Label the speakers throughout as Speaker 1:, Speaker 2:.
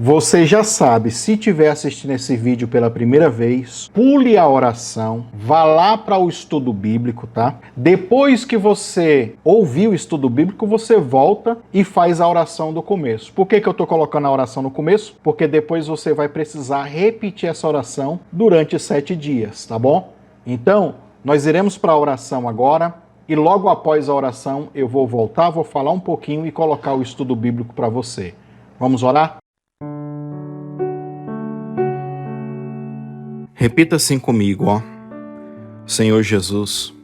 Speaker 1: Você já sabe, se estiver assistindo esse vídeo pela primeira vez, pule a oração, vá lá para o estudo bíblico, tá? Depois que você ouvir o estudo bíblico, você volta e faz a oração do começo. Por que eu estou colocando a oração no começo? Porque depois você vai precisar repetir essa oração durante 7 dias, tá bom? Então, nós iremos para a oração agora e logo após a oração eu vou voltar, vou falar um pouquinho e colocar o estudo bíblico para você. Vamos orar? Repita assim comigo, ó. Senhor Jesus,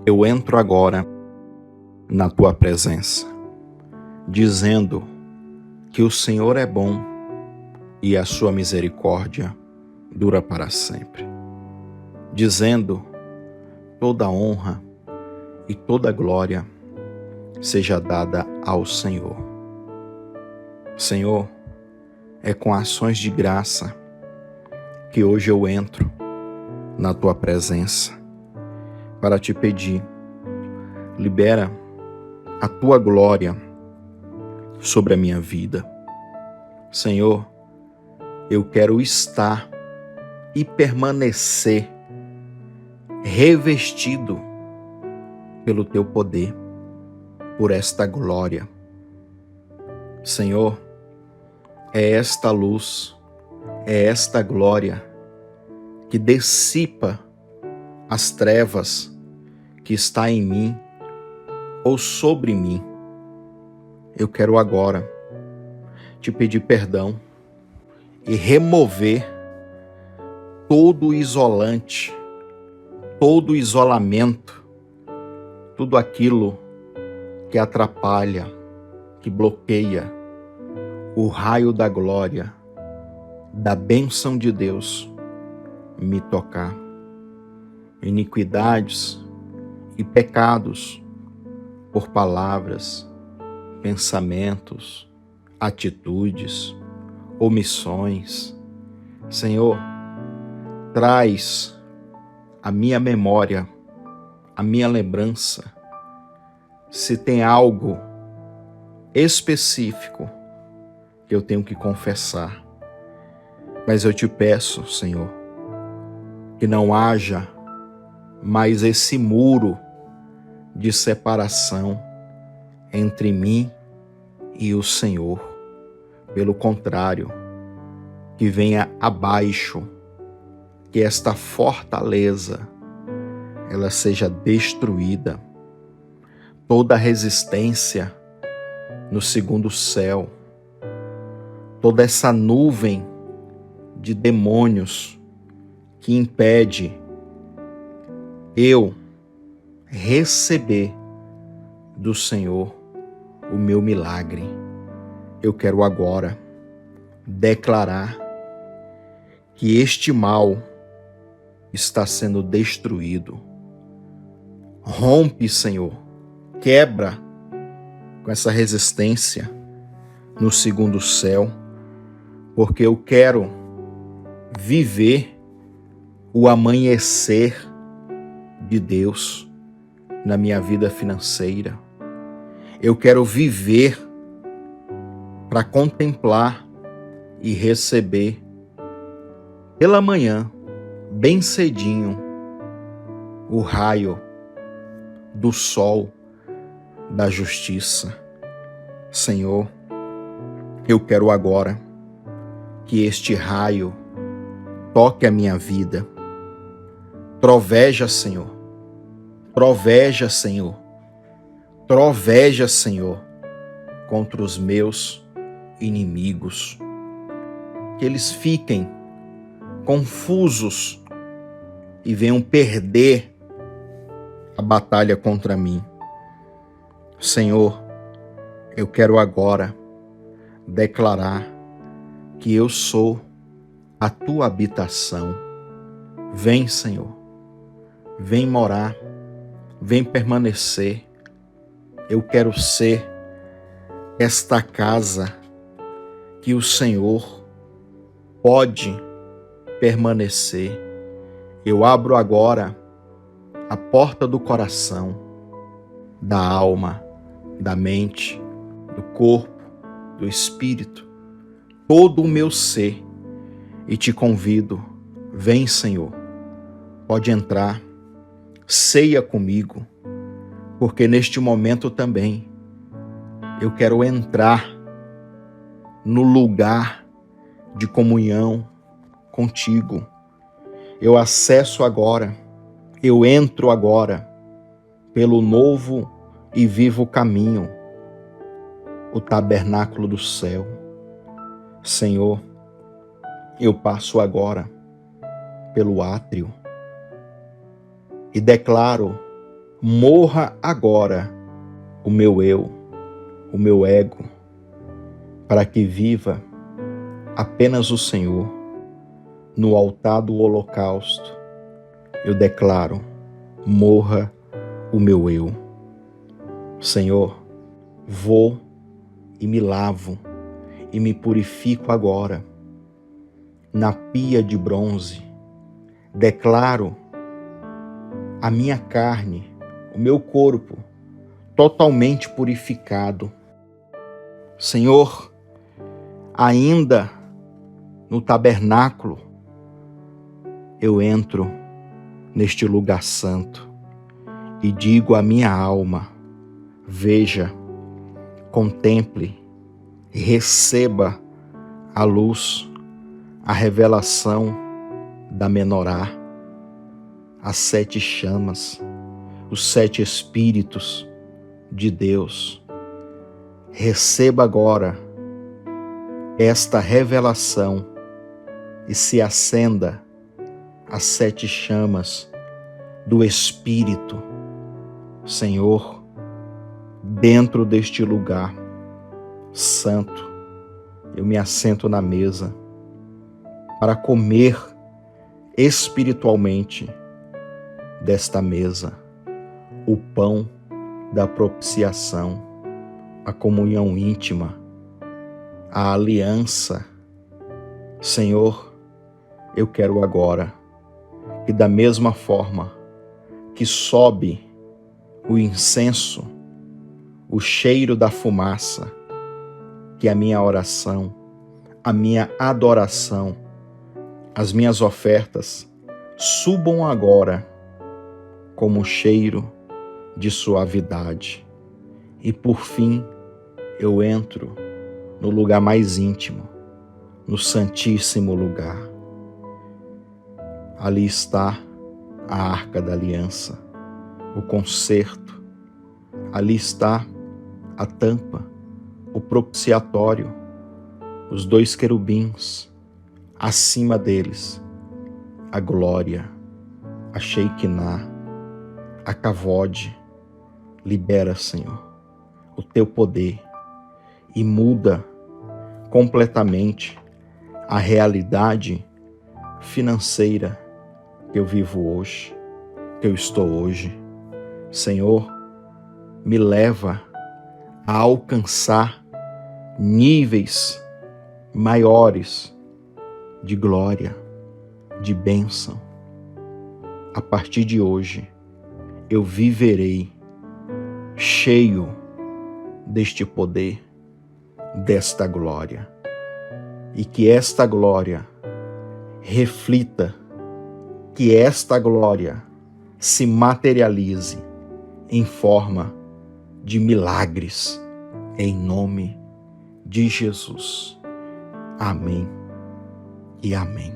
Speaker 1: eu entro agora na tua presença, dizendo que o Senhor é bom e a sua misericórdia dura para sempre. Dizendo toda honra e toda glória seja dada ao Senhor. Senhor, é com ações de graça que hoje eu entro na tua presença para te pedir, libera a tua glória sobre a minha vida. Senhor, eu quero estar e permanecer revestido pelo teu poder, por esta glória. Senhor, é esta luz, é esta glória que dissipa as trevas que está em mim ou sobre mim. Eu quero agora te pedir perdão e remover todo o isolante, todo o isolamento, tudo aquilo que atrapalha, que bloqueia o raio da glória, da bênção de Deus me tocar. Iniquidades e pecados por palavras, pensamentos, atitudes, omissões. Senhor, traz a minha memória, a minha lembrança, se tem algo específico que eu tenho que confessar. Mas eu te peço, Senhor, que não haja mais esse muro de separação entre mim e o Senhor. Pelo contrário, que venha abaixo, que esta fortaleza ela seja destruída. Toda resistência no segundo céu, toda essa nuvem de demônios que impede eu receber do Senhor o meu milagre. Eu quero agora declarar que este mal está sendo destruído. Rompe, Senhor, quebra com essa resistência no segundo céu, porque eu quero viver o amanhecer de Deus na minha vida financeira. Eu quero viver para contemplar e receber pela manhã, bem cedinho, o raio do sol da justiça. Senhor, eu quero agora que este raio toque a minha vida. Troveja, Senhor. Troveja, Senhor. Troveja, Senhor, contra os meus inimigos. Que eles fiquem confusos e venham perder a batalha contra mim. Senhor, eu quero agora declarar que eu sou a tua habitação. Vem, Senhor, vem morar, vem permanecer. Eu quero ser esta casa que o Senhor pode permanecer. Eu abro agora a porta do coração, da alma, da mente, do corpo, do espírito, todo o meu ser e te convido, vem, Senhor, pode entrar, ceia comigo, porque neste momento também eu quero entrar no lugar de comunhão contigo. Eu acesso agora, eu entro agora pelo novo e vivo caminho, o tabernáculo do céu. Senhor, eu passo agora pelo átrio e declaro: morra agora o meu eu, o meu ego, para que viva apenas o Senhor. No altar do holocausto, eu declaro: morra o meu eu. Senhor, vou e me lavo e me purifico agora na pia de bronze. Declaro a minha carne, o meu corpo, totalmente purificado. Senhor, ainda no tabernáculo, eu entro neste lugar santo e digo à minha alma: veja, contemple e receba a luz, a revelação da menorá, as 7 chamas, os 7 Espíritos de Deus. Receba agora esta revelação e se acenda as 7 chamas do Espírito. Senhor, dentro deste lugar santo, eu me assento na mesa para comer espiritualmente desta mesa o pão da propiciação, a comunhão íntima, a aliança. Senhor, eu quero agora que, da mesma forma que sobe o incenso, o cheiro da fumaça, que a minha oração, a minha adoração, as minhas ofertas subam agora como cheiro de suavidade. E por fim, eu entro no lugar mais íntimo, no santíssimo lugar. Ali está a arca da aliança, o concerto. Ali está a tampa, o propiciatório, os 2 querubins, acima deles a glória, a Shekinah, a Kavod. Libera, Senhor, o teu poder e muda completamente a realidade financeira que eu vivo hoje, que eu estou hoje. Senhor, me leva a alcançar níveis maiores de glória, de bênção. A partir de hoje, eu viverei cheio deste poder, desta glória, e que esta glória reflita, que esta glória se materialize em forma de milagres, em nome de Jesus. Amém e amém.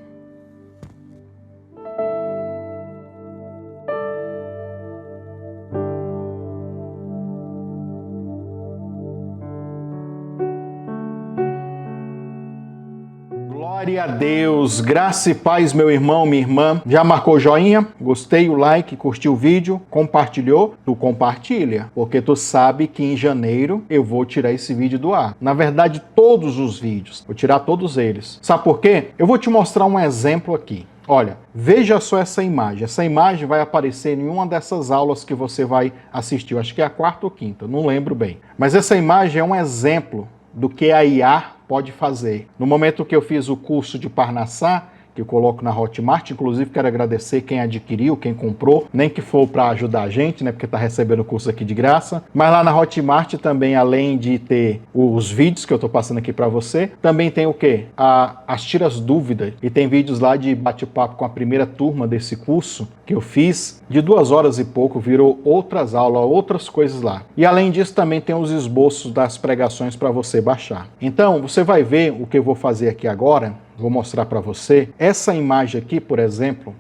Speaker 1: Glória a Deus, graça e paz, meu irmão, minha irmã. Já marcou o joinha? Gostei, o like, curtiu o vídeo, compartilhou? Tu compartilha, porque tu sabe que em janeiro eu vou tirar esse vídeo do ar. Na verdade, todos os vídeos, vou tirar todos eles. Sabe por quê? Eu vou te mostrar um exemplo aqui. Olha, veja só essa imagem. Essa imagem vai aparecer em uma dessas aulas que você vai assistir. Eu acho que é a 4ª ou 5ª, não lembro bem. Mas essa imagem é um exemplo do que a IA pode fazer. No momento que eu fiz o curso de Parnassá, que eu coloco na Hotmart. Inclusive, quero agradecer quem adquiriu, quem comprou, nem que for para ajudar a gente, né? Porque está recebendo o curso aqui de graça. Mas lá na Hotmart também, além de ter os vídeos que eu estou passando aqui para você, também tem o quê? As tiras dúvidas. E tem vídeos lá de bate-papo com a primeira turma desse curso que eu fiz, de 2 horas e pouco, virou outras aulas, outras coisas lá. E além disso, também tem os esboços das pregações para você baixar. Então, você vai ver o que eu vou fazer aqui agora, vou mostrar para você. Essa imagem aqui, por exemplo,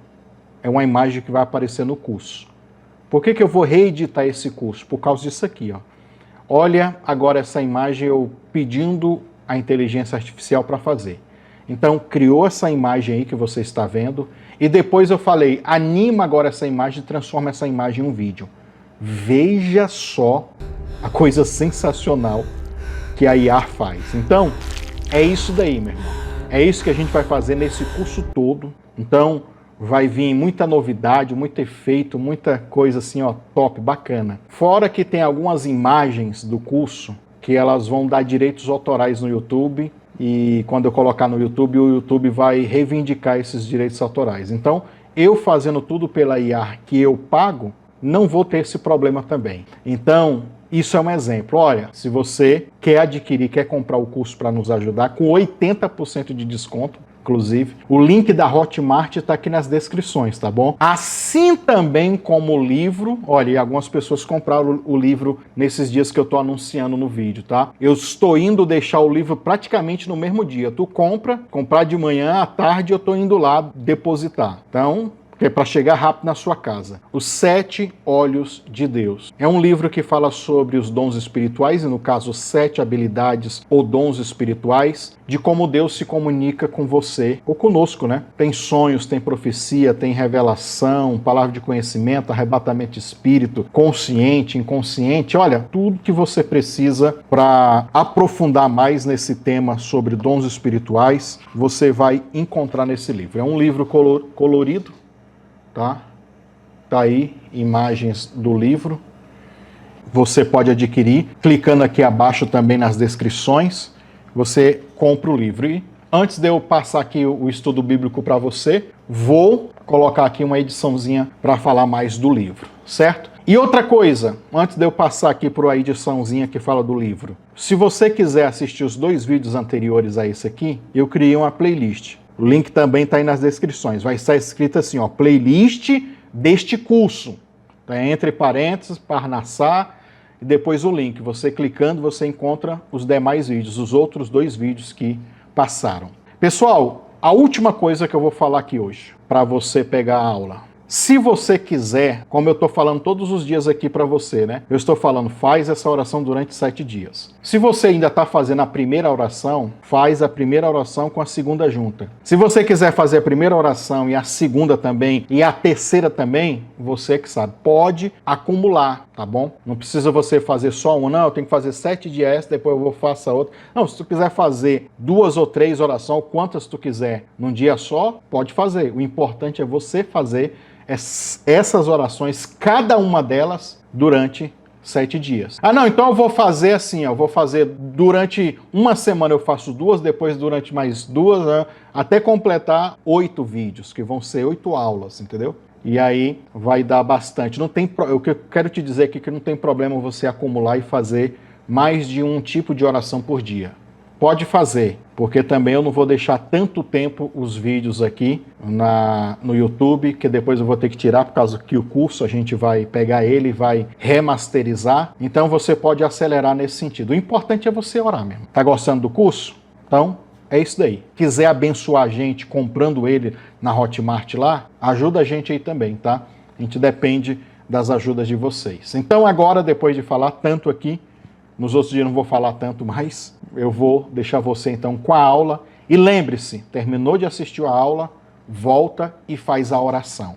Speaker 1: é uma imagem que vai aparecer no curso. Por que eu vou reeditar esse curso? Por causa disso aqui, ó. Olha agora essa imagem eu pedindo a inteligência artificial para fazer. Então, criou essa imagem aí que você está vendo, e depois eu falei, anima agora essa imagem e transforma essa imagem em um vídeo. Veja só a coisa sensacional que a IA faz. Então, é isso daí, meu irmão. É isso que a gente vai fazer nesse curso todo. Então, vai vir muita novidade, muito efeito, muita coisa assim, ó, top, bacana. Fora que tem algumas imagens do curso que elas vão dar direitos autorais no YouTube, e quando eu colocar no YouTube, o YouTube vai reivindicar esses direitos autorais. Então, eu fazendo tudo pela IA que eu pago, não vou ter esse problema também. Então, isso é um exemplo. Olha, se você quer adquirir, quer comprar o curso para nos ajudar, com 80% de desconto, inclusive, o link da Hotmart está aqui nas descrições, tá bom? Assim também como o livro, olha, e algumas pessoas compraram o livro nesses dias que eu estou anunciando no vídeo, tá? Eu estou indo deixar o livro praticamente no mesmo dia. Tu comprar de manhã, à tarde eu estou indo lá depositar. Então, que é para chegar rápido na sua casa. Os 7 Olhos de Deus. É um livro que fala sobre os dons espirituais, e no caso 7 habilidades ou dons espirituais, de como Deus se comunica com você, ou conosco, né? Tem sonhos, tem profecia, tem revelação, palavra de conhecimento, arrebatamento de espírito, consciente, inconsciente. Olha, tudo que você precisa para aprofundar mais nesse tema sobre dons espirituais, você vai encontrar nesse livro. É um livro colorido, tá? Tá aí imagens do livro. Você pode adquirir clicando aqui abaixo também nas descrições. Você compra o livro. E antes de eu passar aqui o estudo bíblico para você, vou colocar aqui uma ediçãozinha para falar mais do livro, certo? E outra coisa, antes de eu passar aqui por uma ediçãozinha que fala do livro, se você quiser assistir os 2 vídeos anteriores a esse aqui, eu criei uma playlist. O link também está aí nas descrições. Vai estar escrito assim, ó, playlist deste curso. Tá? Entre parênteses, Parnassá, e depois o link. Você clicando, você encontra os demais vídeos, os outros 2 vídeos que passaram. Pessoal, a última coisa que eu vou falar aqui hoje, para você pegar a aula. Se você quiser, como eu estou falando todos os dias aqui para você, né? Eu estou falando, faz essa oração durante 7 dias. Se você ainda está fazendo a primeira oração, faz a primeira oração com a segunda junta. Se você quiser fazer a primeira oração e a segunda também, e a terceira também, você que sabe, pode acumular, tá bom? Não precisa você fazer só uma, não, eu tenho que fazer 7 dias, depois eu vou fazer outra. Não, se tu quiser fazer 2 ou 3 orações, quantas tu quiser, num dia só, pode fazer. O importante é você fazer essas orações, cada uma delas, durante 7 dias. Ah, não, então eu vou fazer assim, eu vou fazer durante uma semana eu faço 2, depois durante mais 2, né, até completar 8 vídeos, que vão ser 8 aulas, entendeu? E aí vai dar bastante. Não tem, o que eu quero te dizer aqui é que não tem problema você acumular e fazer mais de um tipo de oração por dia. Pode fazer, porque também eu não vou deixar tanto tempo os vídeos aqui no YouTube, que depois eu vou ter que tirar, por causa que o curso a gente vai pegar ele e vai remasterizar. Então você pode acelerar nesse sentido. O importante é você orar mesmo. Tá gostando do curso? Então, é isso daí. Quiser abençoar a gente comprando ele na Hotmart lá, ajuda a gente aí também, tá? A gente depende das ajudas de vocês. Então agora, depois de falar tanto aqui, nos outros dias não vou falar tanto mais, eu vou deixar você então com a aula. E lembre-se, terminou de assistir a aula, volta e faz a oração.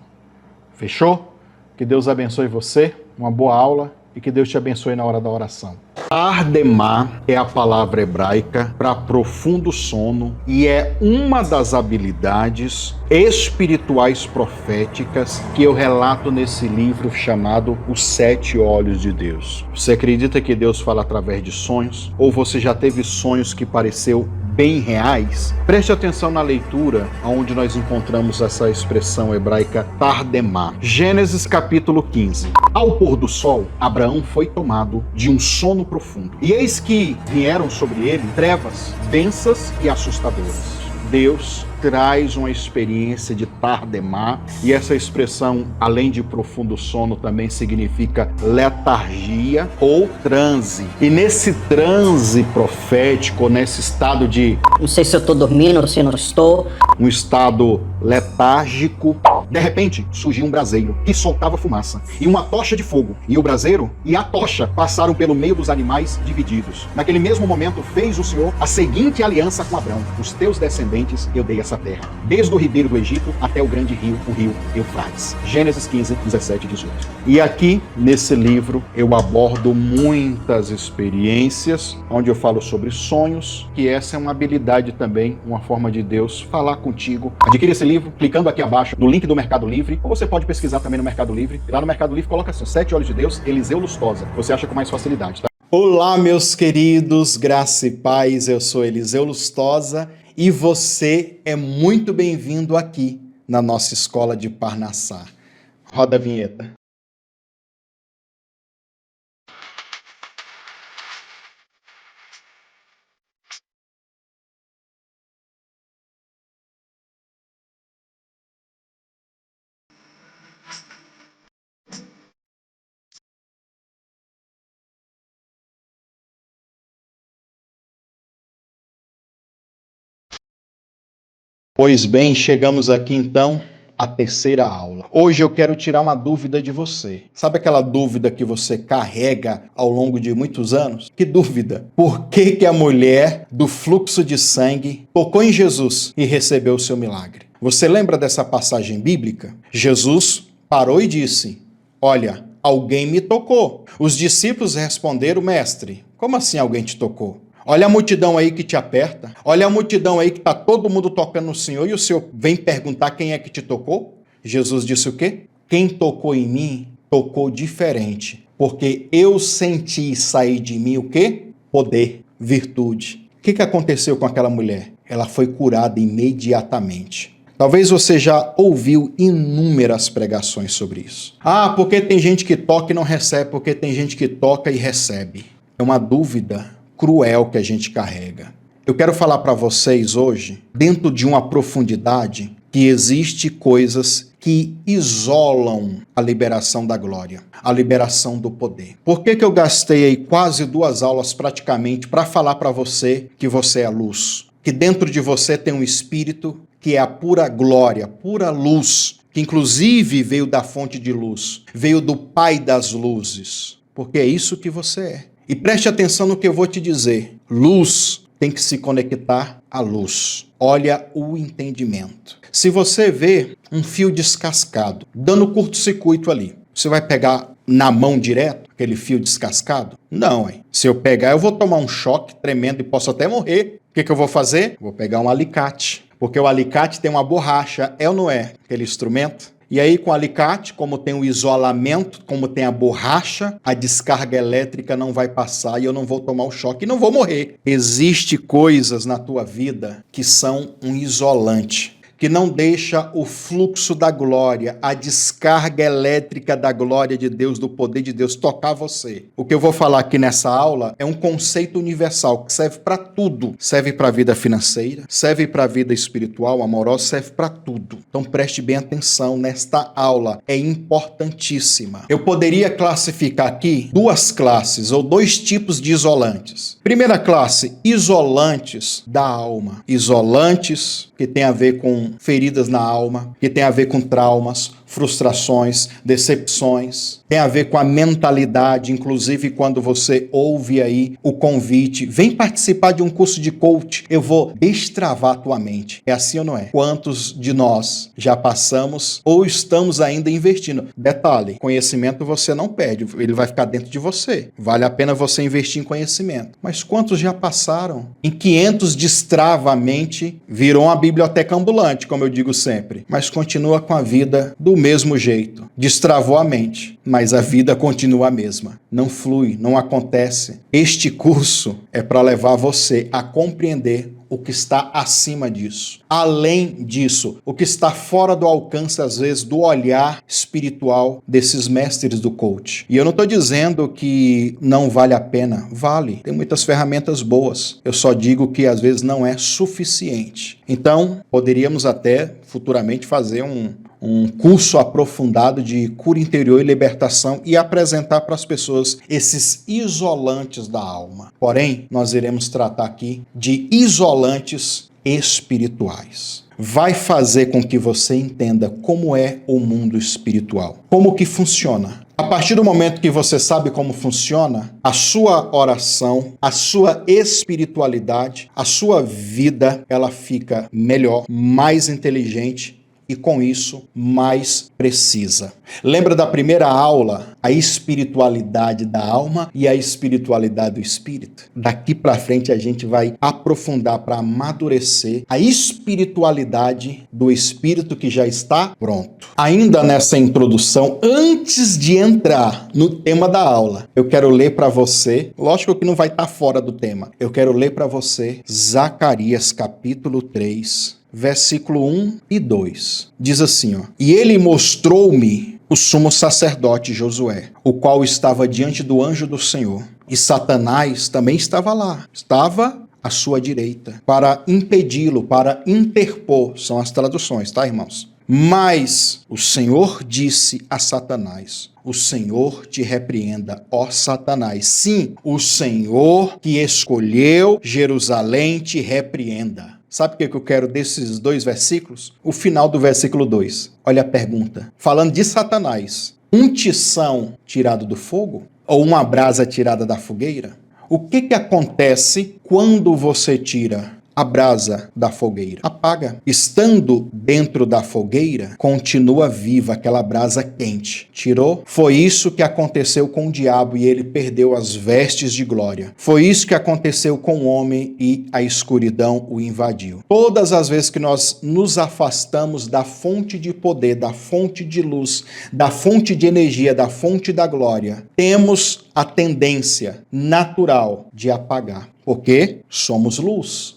Speaker 1: Fechou? Que Deus abençoe você, uma boa aula e que Deus te abençoe na hora da oração. Ardemar é a palavra hebraica para profundo sono e é uma das habilidades espirituais proféticas que eu relato nesse livro chamado Os 7 Olhos de Deus. Você acredita que Deus fala através de sonhos? Ou você já teve sonhos que pareceu bem reais? Preste atenção na leitura, onde nós encontramos essa expressão hebraica tardemá. Gênesis capítulo 15. Ao pôr do sol, Abraão foi tomado de um sono profundo. E eis que vieram sobre ele trevas densas e assustadoras. Deus traz uma experiência de tardemá, e essa expressão, além de profundo sono, também significa letargia ou transe. E nesse transe profético, nesse estado de...
Speaker 2: não sei se eu estou dormindo ou se não estou.
Speaker 1: Um estado letárgico, de repente surgiu um braseiro que soltava fumaça e uma tocha de fogo, e o braseiro e a tocha passaram pelo meio dos animais divididos. Naquele mesmo momento fez o Senhor a seguinte aliança com Abrão: os teus descendentes eu dei essa terra, desde o ribeiro do Egito até o grande rio, o rio Eufrates. Gênesis 15, 17 e 18. E aqui nesse livro eu abordo muitas experiências, onde eu falo sobre sonhos, que essa é uma habilidade também, uma forma de Deus falar contigo. Adquire esse livro clicando aqui abaixo no link do Mercado Livre, ou você pode pesquisar também no Mercado Livre. E lá no Mercado Livre coloca assim: 7 Olhos de Deus, Eliseu Lustosa. Você acha com mais facilidade, tá? Olá, meus queridos, graça e paz. Eu sou Eliseu Lustosa e você é muito bem-vindo aqui na nossa escola de Parnassá. Roda a vinheta. Pois bem, chegamos aqui então à terceira aula. Hoje eu quero tirar uma dúvida de você. Sabe aquela dúvida que você carrega ao longo de muitos anos? Que dúvida? Por que a mulher do fluxo de sangue tocou em Jesus e recebeu o seu milagre? Você lembra dessa passagem bíblica? Jesus parou e disse: olha, alguém me tocou. Os discípulos responderam: mestre, como assim alguém te tocou? Olha a multidão aí que te aperta. Olha a multidão aí que está todo mundo tocando no Senhor e o Senhor vem perguntar quem é que te tocou? Jesus disse o quê? Quem tocou em mim, tocou diferente. Porque eu senti sair de mim o quê? Poder, virtude. O que aconteceu com aquela mulher? Ela foi curada imediatamente. Talvez você já ouviu inúmeras pregações sobre isso. Ah, porque tem gente que toca e não recebe, porque tem gente que toca e recebe. É uma dúvida cruel que a gente carrega. Eu quero falar para vocês hoje, dentro de uma profundidade, que existe coisas que isolam a liberação da glória, a liberação do poder. Por que eu gastei aí quase 2 aulas praticamente para falar para você que você é a luz? Que dentro de você tem um espírito que é a pura glória, pura luz, que inclusive veio da fonte de luz, veio do Pai das luzes, porque é isso que você é. E preste atenção no que eu vou te dizer. Luz tem que se conectar à luz. Olha o entendimento. Se você vê um fio descascado, dando curto-circuito ali, você vai pegar na mão direto aquele fio descascado? Não, hein? Se eu pegar, eu vou tomar um choque tremendo e posso até morrer. O que eu vou fazer? Vou pegar um alicate. Porque o alicate tem uma borracha, é ou não é? Aquele instrumento. E aí, com o alicate, como tem o isolamento, como tem a borracha, a descarga elétrica não vai passar e eu não vou tomar o choque e não vou morrer. Existem coisas na tua vida que são um isolante, que não deixa o fluxo da glória, a descarga elétrica da glória de Deus, do poder de Deus tocar você. O que eu vou falar aqui nessa aula é um conceito universal que serve para tudo. Serve para a vida financeira, serve para a vida espiritual, amorosa, serve para tudo. Então preste bem atenção nesta aula, é importantíssima. Eu poderia classificar aqui 2 classes ou 2 tipos de isolantes. Primeira classe, isolantes da alma. Isolantes que tem a ver com feridas na alma, que tem a ver com traumas, frustrações, decepções, tem a ver com a mentalidade, inclusive quando você ouve aí o convite, vem participar de um curso de coach, eu vou destravar a tua mente. É assim ou não é? Quantos de nós já passamos ou estamos ainda investindo? Detalhe, conhecimento você não perde, ele vai ficar dentro de você. Vale a pena você investir em conhecimento. Mas quantos já passaram? Em 500 destrava a mente, virou uma biblioteca ambulante, como eu digo sempre, mas continua com a vida do mesmo jeito. Destravou a mente, mas a vida continua a mesma. Não flui, não acontece. Este curso é para levar você a compreender o que está acima disso, além disso, o que está fora do alcance, às vezes, do olhar espiritual desses mestres do coach. E eu não estou dizendo que não vale a pena, vale, tem muitas ferramentas boas, eu só digo que às vezes não é suficiente. Então, poderíamos até futuramente fazer um curso aprofundado de cura interior e libertação e apresentar para as pessoas esses isolantes da alma. Porém, nós iremos tratar aqui de isolantes espirituais. Vai fazer com que você entenda como é o mundo espiritual, como que funciona. A partir do momento que você sabe como funciona, a sua oração, a sua espiritualidade, a sua vida, ela fica melhor, mais inteligente e, com isso, mais precisa. Lembra da primeira aula? A espiritualidade da alma e a espiritualidade do espírito. Daqui para frente a gente vai aprofundar para amadurecer a espiritualidade do espírito que já está pronto. Ainda nessa introdução, antes de entrar no tema da aula, eu quero ler para você, lógico que não vai estar fora do tema, eu quero ler para você Zacarias capítulo 3, versículo 1 e 2. Diz assim, ó: E ele mostrou-me o sumo sacerdote Josué, o qual estava diante do anjo do Senhor. E Satanás também estava lá, estava à sua direita, para impedi-lo, para interpor. São as traduções, tá, irmãos? Mas o Senhor disse a Satanás: O Senhor te repreenda, ó Satanás. Sim, o Senhor que escolheu Jerusalém te repreenda. Sabe o que eu quero desses dois versículos? O final do versículo 2. Olha a pergunta. Falando de Satanás, um tição tirado do fogo ou uma brasa tirada da fogueira? O que acontece quando você tira a brasa da fogueira? Apaga. Estando dentro da fogueira, continua viva aquela brasa quente. Tirou? Foi isso que aconteceu com o diabo e ele perdeu as vestes de glória. Foi isso que aconteceu com o homem e a escuridão o invadiu. Todas as vezes que nós nos afastamos da fonte de poder, da fonte de luz, da fonte de energia, da fonte da glória, temos a tendência natural de apagar, porque somos luz.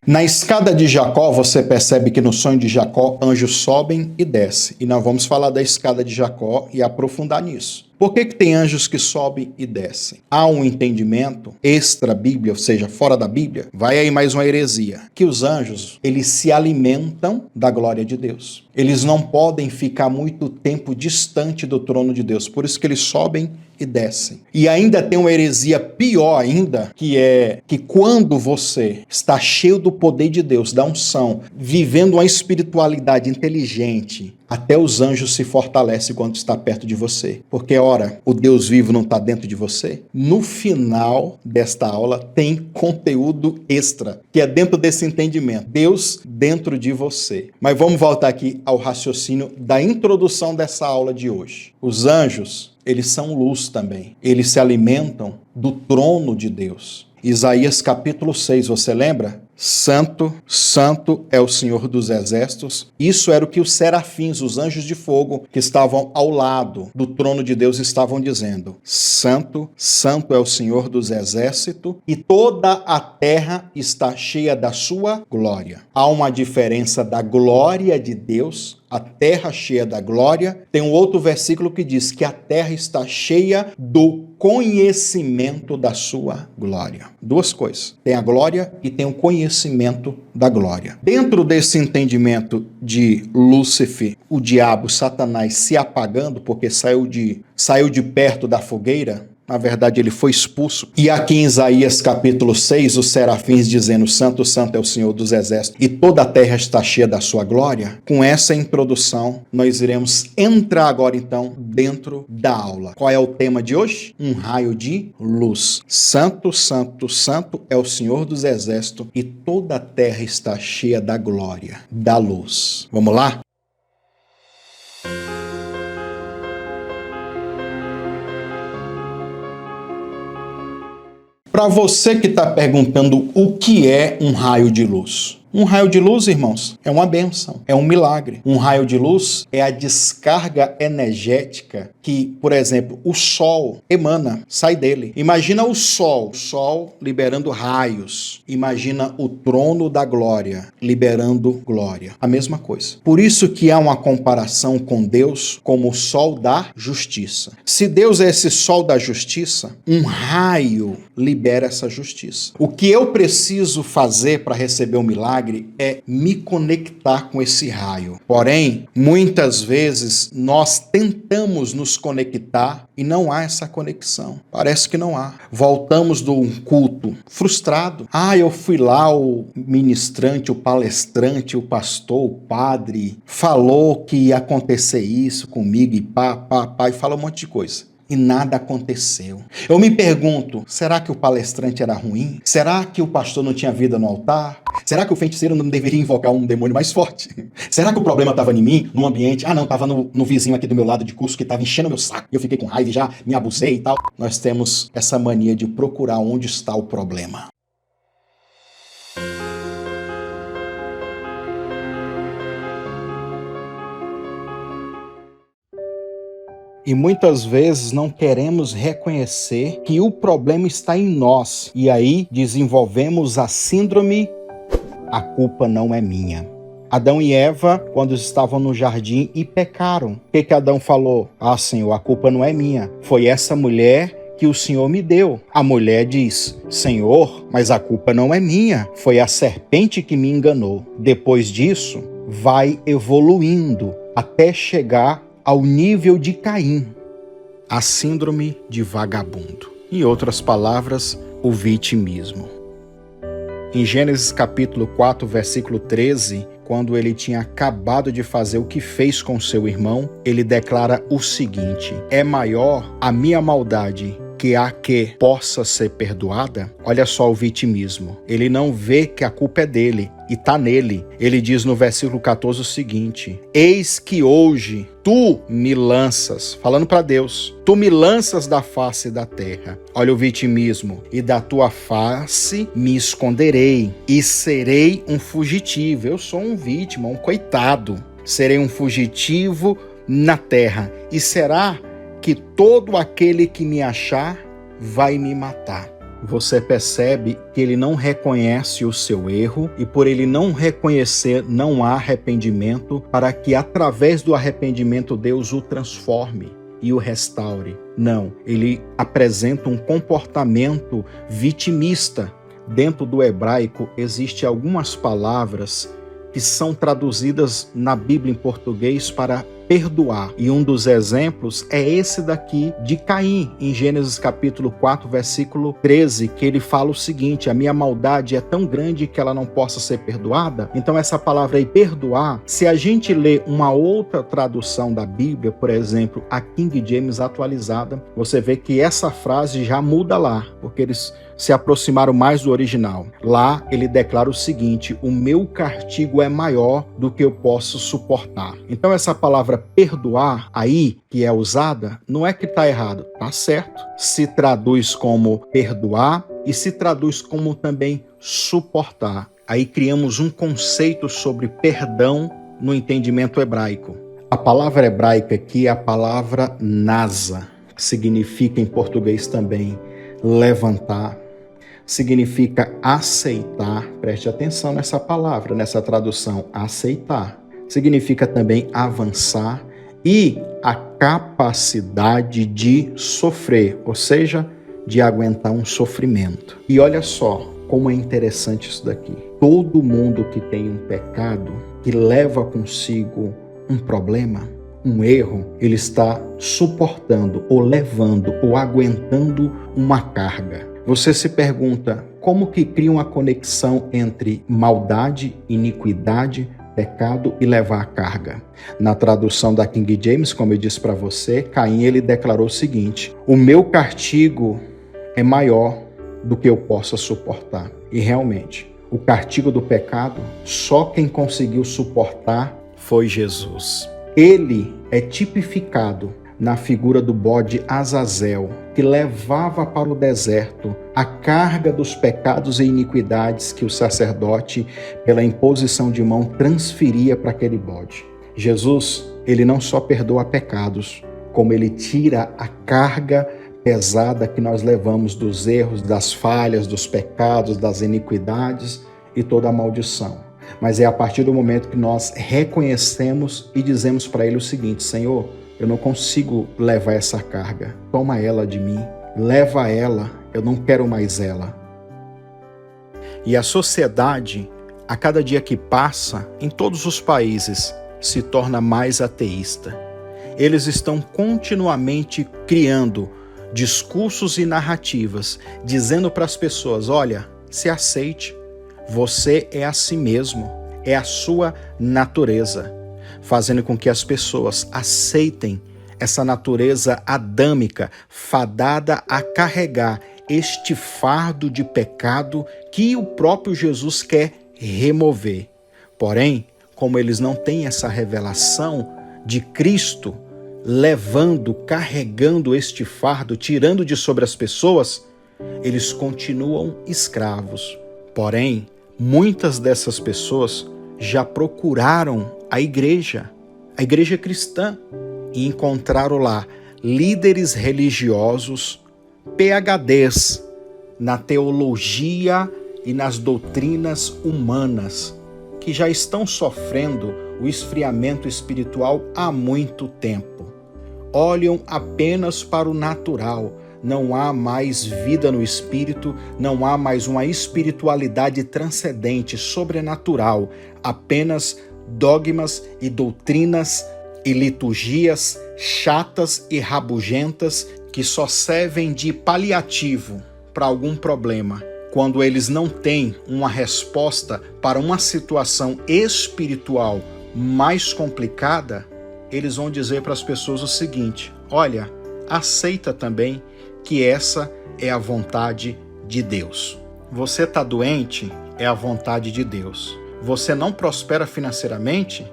Speaker 1: Na escada de Jacó, você percebe que no sonho de Jacó, anjos sobem e descem. E nós vamos falar da escada de Jacó e aprofundar nisso. Por que tem anjos que sobem e descem? Há um entendimento extra-bíblia, ou seja, fora da Bíblia. Vai aí mais uma heresia. Que os anjos, eles se alimentam da glória de Deus. Eles não podem ficar muito tempo distante do trono de Deus. Por isso que eles sobem e descem. E ainda tem uma heresia pior ainda, que é que quando você está cheio do poder de Deus, da unção, vivendo uma espiritualidade inteligente, até os anjos se fortalecem quando está perto de você. Porque, ora, o Deus vivo não está dentro de você? No final desta aula tem conteúdo extra, que é dentro desse entendimento. Deus dentro de você. Mas vamos voltar aqui ao raciocínio da introdução dessa aula de hoje. Os anjos, eles são luz também. Eles se alimentam do trono de Deus. Isaías capítulo 6, você lembra? Santo, santo é o Senhor dos exércitos. Isso era o que os serafins, os anjos de fogo, que estavam ao lado do trono de Deus, estavam dizendo. Santo, santo é o Senhor dos exércitos, e toda a terra está cheia da sua glória. Há uma diferença da glória de Deus, a terra cheia da glória. Tem um outro versículo que diz que a terra está cheia do conhecimento da sua glória. Duas coisas. Tem a glória e tem o conhecimento da glória. Dentro desse entendimento de Lúcifer, o diabo, Satanás, se apagando porque saiu de perto da fogueira, na verdade, ele foi expulso. E aqui em Isaías capítulo 6, os serafins dizendo, santo, santo é o Senhor dos exércitos, e toda a terra está cheia da sua glória. Com essa introdução, nós iremos entrar agora, então, dentro da aula. Qual é o tema de hoje? Um raio de luz. Santo, santo, santo é o Senhor dos exércitos, e toda a terra está cheia da glória, da luz. Vamos lá? Para você que está perguntando o que é um raio de luz, Um raio de luz, irmãos, é uma bênção, é um milagre. Um raio de luz é a descarga energética que, por exemplo, o sol emana, sai dele. Imagina o sol liberando raios. Imagina o trono da glória liberando glória. A mesma coisa. Por isso que há uma comparação com Deus como o sol da justiça. Se Deus é esse sol da justiça, um raio libera essa justiça. O que eu preciso fazer para receber o milagre é me conectar com esse raio. Porém, muitas vezes nós tentamos nos conectar e não há essa conexão. Parece que não há. Voltamos de um culto frustrado. Eu fui lá, o ministrante, o palestrante, o pastor, o padre, falou que ia acontecer isso comigo e e fala um monte de coisa. E nada aconteceu. Eu me pergunto, será que o palestrante era ruim? Será que o pastor não tinha vida no altar? Será que o feiticeiro não deveria invocar um demônio mais forte? Será que o problema estava em mim, no ambiente? Não, estava no vizinho aqui do meu lado de curso que estava enchendo meu saco. Eu fiquei com raiva e já me abusei e tal. Nós temos essa mania de procurar onde está o problema. E muitas vezes não queremos reconhecer que o problema está em nós. E aí desenvolvemos a síndrome, a culpa não é minha. Adão e Eva, quando estavam no jardim e pecaram, o que Adão falou? Senhor, a culpa não é minha. Foi essa mulher que o Senhor me deu. A mulher diz, Senhor, mas a culpa não é minha. Foi a serpente que me enganou. Depois disso, vai evoluindo até chegar ao nível de Caim, a síndrome de vagabundo. Em outras palavras, o vitimismo. Em Gênesis capítulo 4, versículo 13, quando ele tinha acabado de fazer o que fez com seu irmão, ele declara o seguinte: é maior a minha maldade que a que possa ser perdoada? Olha só o vitimismo. Ele não vê que a culpa é dele e está nele. Ele diz no versículo 14 o seguinte: eis que hoje tu me lanças, falando para Deus, tu me lanças da face da terra. Olha o vitimismo. E da tua face me esconderei e serei um fugitivo. Eu sou um vítima, um coitado. Serei um fugitivo na terra. E será que todo aquele que me achar vai me matar. Você percebe que ele não reconhece o seu erro e por ele não reconhecer, não há arrependimento para que através do arrependimento Deus o transforme e o restaure. Não, ele apresenta um comportamento vitimista. Dentro do hebraico existem algumas palavras que são traduzidas na Bíblia em português para perdoar. E um dos exemplos é esse daqui de Caim, em Gênesis capítulo 4, versículo 13, que ele fala o seguinte: a minha maldade é tão grande que ela não possa ser perdoada. Então essa palavra aí, perdoar, se a gente lê uma outra tradução da Bíblia, por exemplo, a King James atualizada, você vê que essa frase já muda lá, porque eles se aproximaram mais do original. Lá ele declara o seguinte: o meu castigo é maior do que eu posso suportar. Então essa palavra perdoar aí, que é usada, não é que está errado, está certo. Se traduz como perdoar e se traduz como também suportar. Aí criamos um conceito sobre perdão no entendimento hebraico. A palavra hebraica aqui é a palavra nasa, que significa em português também levantar, significa aceitar. Preste atenção nessa palavra, nessa tradução, aceitar. Significa também avançar e a capacidade de sofrer, ou seja, de aguentar um sofrimento. E olha só como é interessante isso daqui. Todo mundo que tem um pecado, que leva consigo um problema, um erro, ele está suportando ou levando ou aguentando uma carga. Você se pergunta como que cria uma conexão entre maldade, iniquidade, pecado e levar a carga. Na tradução da King James, como eu disse para você, Caim ele declarou o seguinte: o meu castigo é maior do que eu possa suportar. E realmente, o castigo do pecado, só quem conseguiu suportar foi Jesus. Ele é tipificado na figura do bode Azazel, que levava para o deserto a carga dos pecados e iniquidades que o sacerdote, pela imposição de mão, transferia para aquele bode. Jesus, ele não só perdoa pecados, como ele tira a carga pesada que nós levamos dos erros, das falhas, dos pecados, das iniquidades e toda a maldição. Mas é a partir do momento que nós reconhecemos e dizemos para ele o seguinte: Senhor, eu não consigo levar essa carga, toma ela de mim, leva ela, eu não quero mais ela. E a sociedade, a cada dia que passa, em todos os países, se torna mais ateísta. Eles estão continuamente criando discursos e narrativas, dizendo para as pessoas: olha, se aceite, você é a si mesmo, é a sua natureza, fazendo com que as pessoas aceitem essa natureza adâmica, fadada a carregar este fardo de pecado que o próprio Jesus quer remover. Porém, como eles não têm essa revelação de Cristo levando, carregando este fardo, tirando de sobre as pessoas, eles continuam escravos. Porém, muitas dessas pessoas já procuraram a igreja cristã, e encontraram lá líderes religiosos, PhDs na teologia e nas doutrinas humanas, que já estão sofrendo o esfriamento espiritual há muito tempo. Olham apenas para o natural, não há mais vida no espírito, não há mais uma espiritualidade transcendente, sobrenatural, apenas dogmas e doutrinas e liturgias chatas e rabugentas que só servem de paliativo para algum problema. Quando eles não têm uma resposta para uma situação espiritual mais complicada, eles vão dizer para as pessoas o seguinte: olha, aceita também que essa é a vontade de Deus. Você está doente? É a vontade de Deus. Você não prospera financeiramente?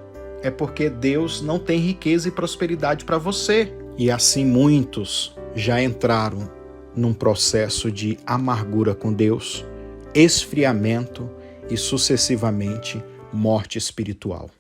Speaker 1: É porque Deus não tem riqueza e prosperidade para você. E assim muitos já entraram num processo de amargura com Deus, esfriamento e sucessivamente morte espiritual.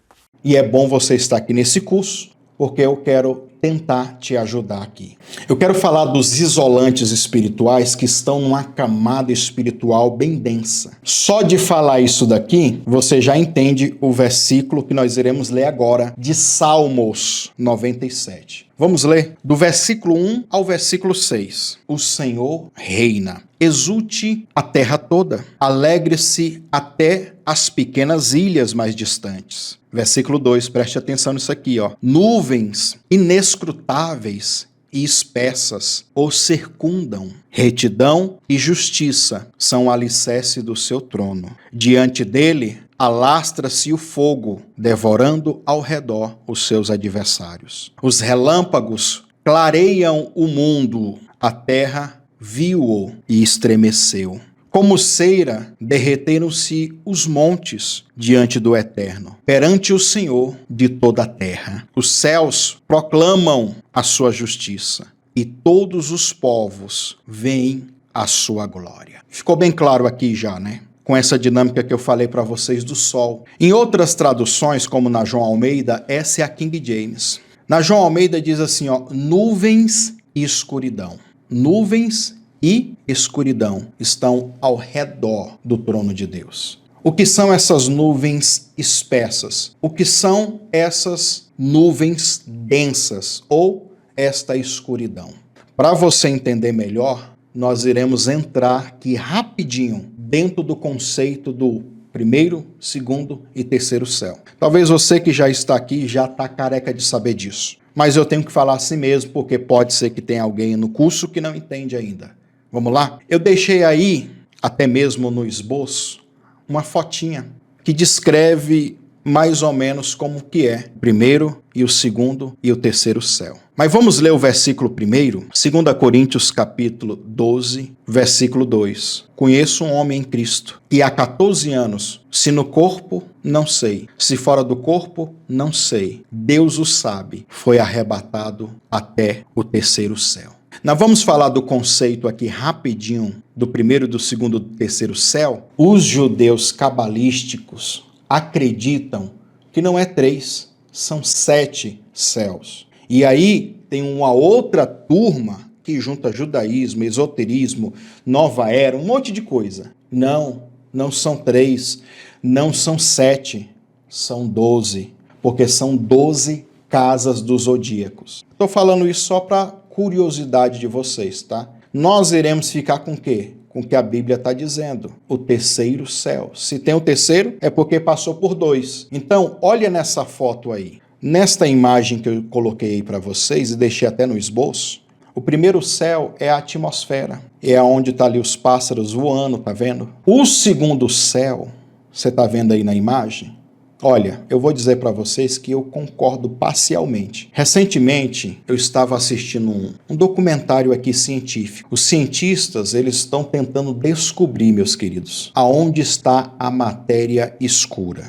Speaker 1: E é bom você estar aqui nesse curso, porque eu quero tentar te ajudar aqui. Eu quero falar dos isolantes espirituais que estão numa camada espiritual bem densa. Só de falar isso daqui, você já entende o versículo que nós iremos ler agora, de Salmos 97. Vamos ler do versículo 1 ao versículo 6. O Senhor reina. Exulte a terra toda, alegre-se até as pequenas ilhas mais distantes. Versículo 2, preste atenção nisso aqui, ó. Nuvens inescrutáveis e espessas o circundam. Retidão e justiça são o alicerce do seu trono. Diante dele alastra-se o fogo, devorando ao redor os seus adversários. Os relâmpagos clareiam o mundo, a terra viu-o e estremeceu. Como cera, derreteram-se os montes diante do Eterno, perante o Senhor de toda a terra. Os céus proclamam a sua justiça, e todos os povos veem a sua glória. Ficou bem claro aqui já, né? Com essa dinâmica que eu falei para vocês do sol. Em outras traduções, como na João Almeida, essa é a King James. Na João Almeida diz assim, ó, nuvens e escuridão. Nuvens e escuridão estão ao redor do trono de Deus. O que são essas nuvens espessas? O que são essas nuvens densas ou esta escuridão? Para você entender melhor, nós iremos entrar aqui rapidinho dentro do conceito do primeiro, segundo e terceiro céu. Talvez você que já está aqui já está careca de saber disso. Mas eu tenho que falar assim mesmo, porque pode ser que tenha alguém no curso que não entende ainda. Vamos lá? Eu deixei aí, até mesmo no esboço, uma fotinha que descreve mais ou menos como que é o primeiro e o segundo e o terceiro céu. Mas vamos ler o versículo primeiro, 2 Coríntios capítulo 12, versículo 2. Conheço um homem em Cristo, e há 14 anos, se no corpo, não sei, se fora do corpo, não sei. Deus o sabe, foi arrebatado até o terceiro céu. Nós vamos falar do conceito aqui rapidinho do primeiro, do segundo, do terceiro céu. Os judeus cabalísticos acreditam que não é 3, são 7 céus. E aí tem uma outra turma que junta judaísmo, esoterismo, nova era, um monte de coisa. Não são 3, não são 7, são 12, porque são 12 casas dos zodíacos. Estou falando isso só para curiosidade de vocês, tá? Nós iremos ficar com o quê? Com o que a Bíblia está dizendo, o terceiro céu. Se tem o terceiro, é porque passou por 2. Então, olha nessa foto aí. Nesta imagem que eu coloquei aí para vocês e deixei até no esboço, o primeiro céu é a atmosfera. É onde tá ali os pássaros voando, tá vendo? O segundo céu, você tá vendo aí na imagem? Olha, eu vou dizer para vocês que eu concordo parcialmente. Recentemente, eu estava assistindo um documentário aqui científico. Os cientistas, eles estão tentando descobrir, meus queridos, aonde está a matéria escura.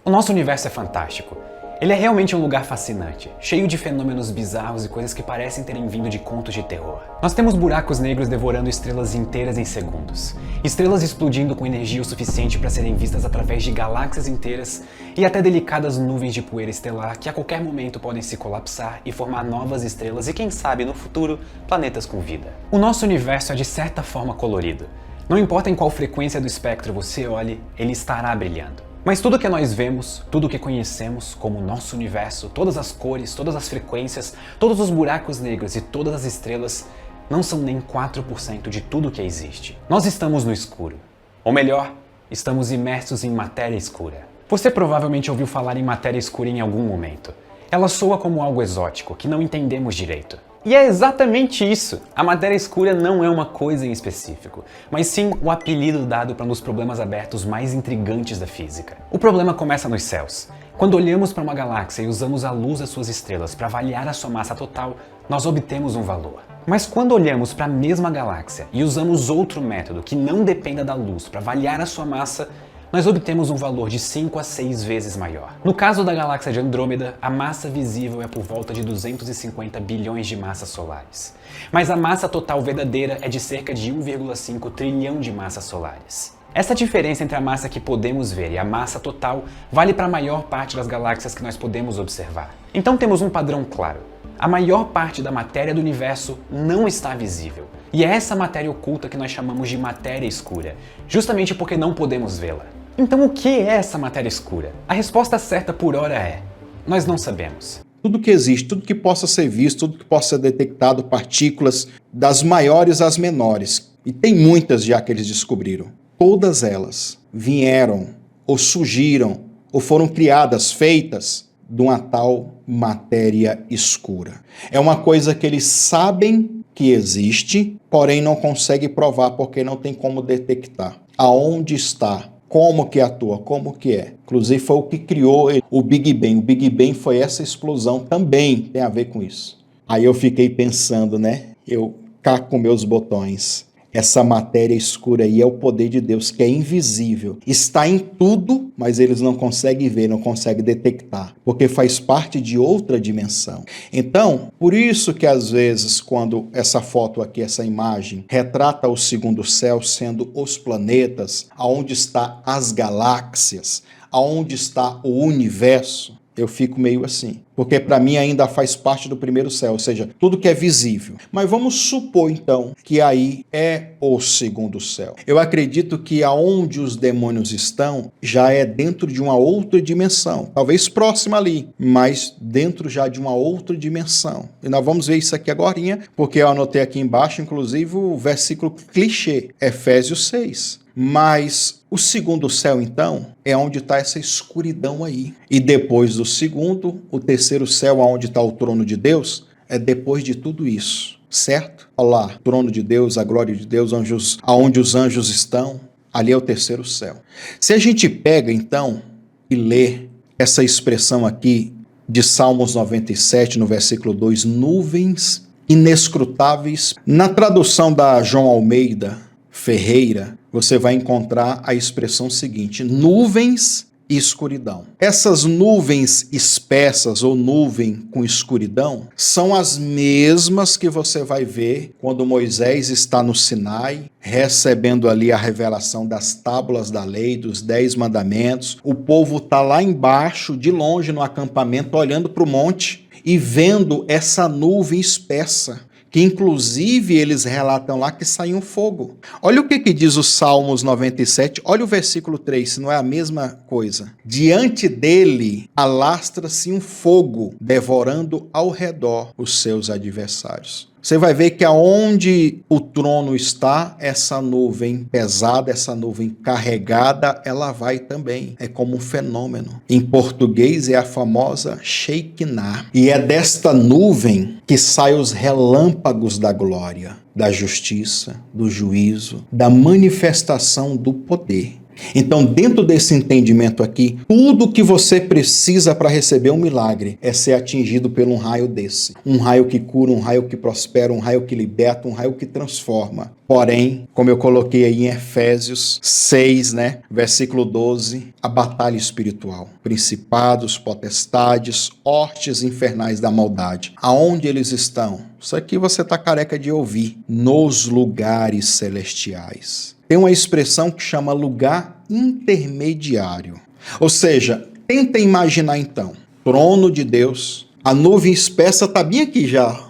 Speaker 3: O nosso universo é fantástico. Ele é realmente um lugar fascinante, cheio de fenômenos bizarros e coisas que parecem terem vindo de contos de terror. Nós temos buracos negros devorando estrelas inteiras em segundos, estrelas explodindo com energia o suficiente para serem vistas através de galáxias inteiras e até delicadas nuvens de poeira estelar que a qualquer momento podem se colapsar e formar novas estrelas e, quem sabe, no futuro, planetas com vida. O nosso universo é de certa forma colorido. Não importa em qual frequência do espectro você olhe, ele estará brilhando. Mas tudo que nós vemos, tudo que conhecemos como o nosso universo, todas as cores, todas as frequências, todos os buracos negros e todas as estrelas, não são nem 4% de tudo que existe. Nós estamos no escuro. Ou melhor, estamos imersos em matéria escura. Você provavelmente ouviu falar em matéria escura em algum momento. Ela soa como algo exótico, que não entendemos direito. E é exatamente isso. A matéria escura não é uma coisa em específico, mas sim o apelido dado para um dos problemas abertos mais intrigantes da física. O problema começa nos céus. Quando olhamos para uma galáxia e usamos a luz das suas estrelas para avaliar a sua massa total, nós obtemos um valor. Mas quando olhamos para a mesma galáxia e usamos outro método que não dependa da luz para avaliar a sua massa, nós obtemos um valor de 5 a 6 vezes maior. No caso da galáxia de Andrômeda, a massa visível é por volta de 250 bilhões de massas solares. Mas a massa total verdadeira é de cerca de 1,5 trilhão de massas solares. Essa diferença entre a massa que podemos ver e a massa total vale para a maior parte das galáxias que nós podemos observar. Então temos um padrão claro. A maior parte da matéria do universo não está visível. E é essa matéria oculta que nós chamamos de matéria escura, justamente porque não podemos vê-la. Então o que é essa matéria escura? A resposta certa por hora é: nós não sabemos.
Speaker 1: Tudo que existe, tudo que possa ser visto, tudo que possa ser detectado, partículas, das maiores às menores, e tem muitas já que eles descobriram, todas elas vieram, ou surgiram, ou foram criadas, feitas de uma tal matéria escura. É uma coisa que eles sabem que existe, porém não conseguem provar porque não tem como detectar. Aonde está? Como que atua? Como que é? Inclusive foi o que criou o Big Bang. O Big Bang foi essa explosão, também tem a ver com isso. Aí eu fiquei pensando, né? Eu cá com meus botões. Essa matéria escura aí é o poder de Deus, que é invisível. Está em tudo, mas eles não conseguem ver, não conseguem detectar, porque faz parte de outra dimensão. Então, por isso que às vezes, quando essa foto aqui, essa imagem, retrata o segundo céu sendo os planetas, aonde está as galáxias, aonde está o universo, eu fico meio assim, porque para mim ainda faz parte do primeiro céu, ou seja, tudo que é visível. Mas vamos supor então que aí é o segundo céu. Eu acredito que aonde os demônios estão já é dentro de uma outra dimensão, talvez próxima ali, mas dentro já de uma outra dimensão. E nós vamos ver isso aqui agorinha, porque eu anotei aqui embaixo, inclusive, o versículo clichê, Efésios 6. Mas o segundo céu, então, é onde está essa escuridão aí. E depois do segundo, o terceiro céu, onde está o trono de Deus, é depois de tudo isso, certo? Olha lá, trono de Deus, a glória de Deus, anjos, aonde os anjos estão, ali é o terceiro céu. Se a gente pega, então, e lê essa expressão aqui de Salmos 97, no versículo 2, nuvens inescrutáveis, na tradução da João Almeida Ferreira, você vai encontrar a expressão seguinte: nuvens e escuridão. Essas nuvens espessas ou nuvem com escuridão são as mesmas que você vai ver quando Moisés está no Sinai, recebendo ali a revelação das tábuas da lei, dos 10 mandamentos. O povo está lá embaixo, de longe no acampamento, olhando para o monte e vendo essa nuvem espessa, que inclusive eles relatam lá que saiu um fogo. Olha o que diz o Salmos 97, olha o versículo 3, se não é a mesma coisa. Diante dele alastra-se um fogo, devorando ao redor os seus adversários. Você vai ver que aonde o trono está, essa nuvem pesada, essa nuvem carregada, ela vai também. É como um fenômeno. Em português é a famosa Shekinah. E é desta nuvem que saem os relâmpagos da glória, da justiça, do juízo, da manifestação do poder. Então, dentro desse entendimento aqui, tudo que você precisa para receber um milagre é ser atingido por um raio desse. Um raio que cura, um raio que prospera, um raio que liberta, um raio que transforma. Porém, como eu coloquei aí em Efésios 6, versículo 12, a batalha espiritual. Principados, potestades, hortes infernais da maldade. Aonde eles estão? Isso aqui você está careca de ouvir. Nos lugares celestiais. Tem uma expressão que chama lugar intermediário. Ou seja, tenta imaginar então, trono de Deus, a nuvem espessa está bem aqui já.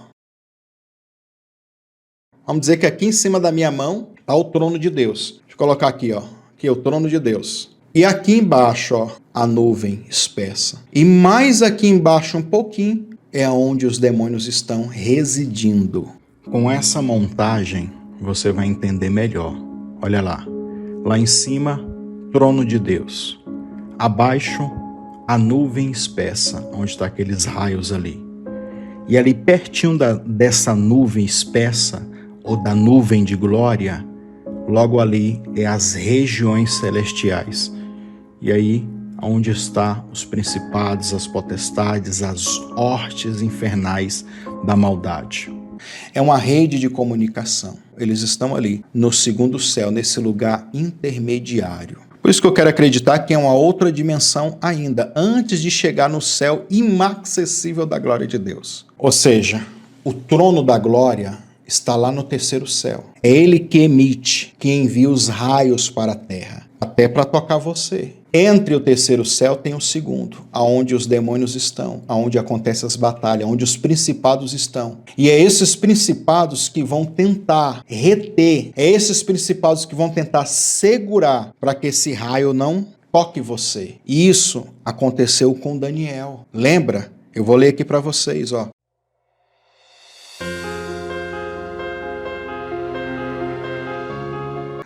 Speaker 1: Vamos dizer que aqui em cima da minha mão está o trono de Deus. Deixa eu colocar aqui, ó. Aqui é o trono de Deus. E aqui embaixo, ó, a nuvem espessa. E mais aqui embaixo um pouquinho é onde os demônios estão residindo. Com essa montagem, você vai entender melhor. Olha lá, lá em cima, trono de Deus. Abaixo, a nuvem espessa, onde estão aqueles raios ali. E ali pertinho dessa nuvem espessa, ou da nuvem de glória, logo ali é as regiões celestiais. E aí, onde estão os principados, as potestades, as hortes infernais da maldade. É uma rede de comunicação. Eles estão ali, no segundo céu, nesse lugar intermediário. Por isso que eu quero acreditar que é uma outra dimensão ainda, antes de chegar no céu inacessível da glória de Deus. Ou seja, o trono da glória está lá no terceiro céu. É ele que emite, que envia os raios para a terra, até para tocar você. Entre o terceiro céu tem o segundo, aonde os demônios estão, aonde acontecem as batalhas, onde os principados estão. E é esses principados que vão tentar reter, é esses principados que vão tentar segurar para que esse raio não toque você. E isso aconteceu com Daniel. Lembra? Eu vou ler aqui para vocês, ó.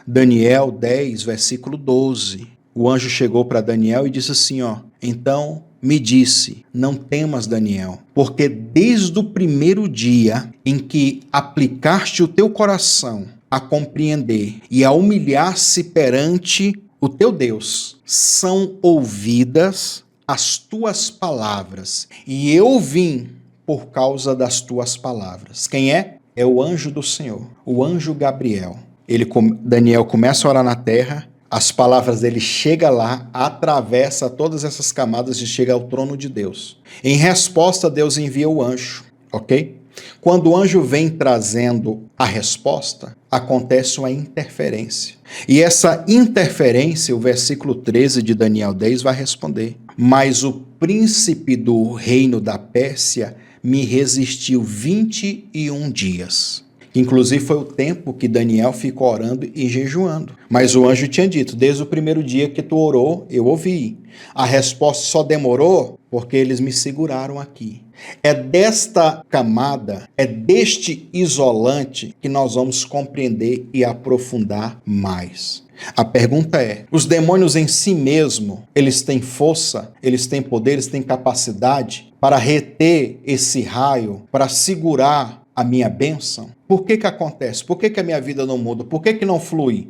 Speaker 1: Daniel 10, versículo 12. O anjo chegou para Daniel e disse assim, ó, então me disse, não temas, Daniel, porque desde o primeiro dia em que aplicaste o teu coração a compreender e a humilhar-se perante o teu Deus, são ouvidas as tuas palavras, e eu vim por causa das tuas palavras. Quem é? É o anjo do Senhor, o anjo Gabriel. Daniel começa a orar na terra, as palavras dele chegam lá, atravessa todas essas camadas e chega ao trono de Deus. Em resposta, Deus envia o anjo, ok? Quando o anjo vem trazendo a resposta, acontece uma interferência. E essa interferência, o versículo 13 de Daniel 10 vai responder. Mas o príncipe do reino da Pérsia me resistiu 21 dias. Inclusive foi o tempo que Daniel ficou orando e jejuando. Mas o anjo tinha dito, desde o primeiro dia que tu orou, eu ouvi. A resposta só demorou porque eles me seguraram aqui. É desta camada, é deste isolante que nós vamos compreender e aprofundar mais. A pergunta é, os demônios em si mesmo, eles têm força, eles têm poder, eles têm capacidade para reter esse raio, para segurar a minha bênção? Por que que acontece? Por que que a minha vida não muda? Por que que não flui?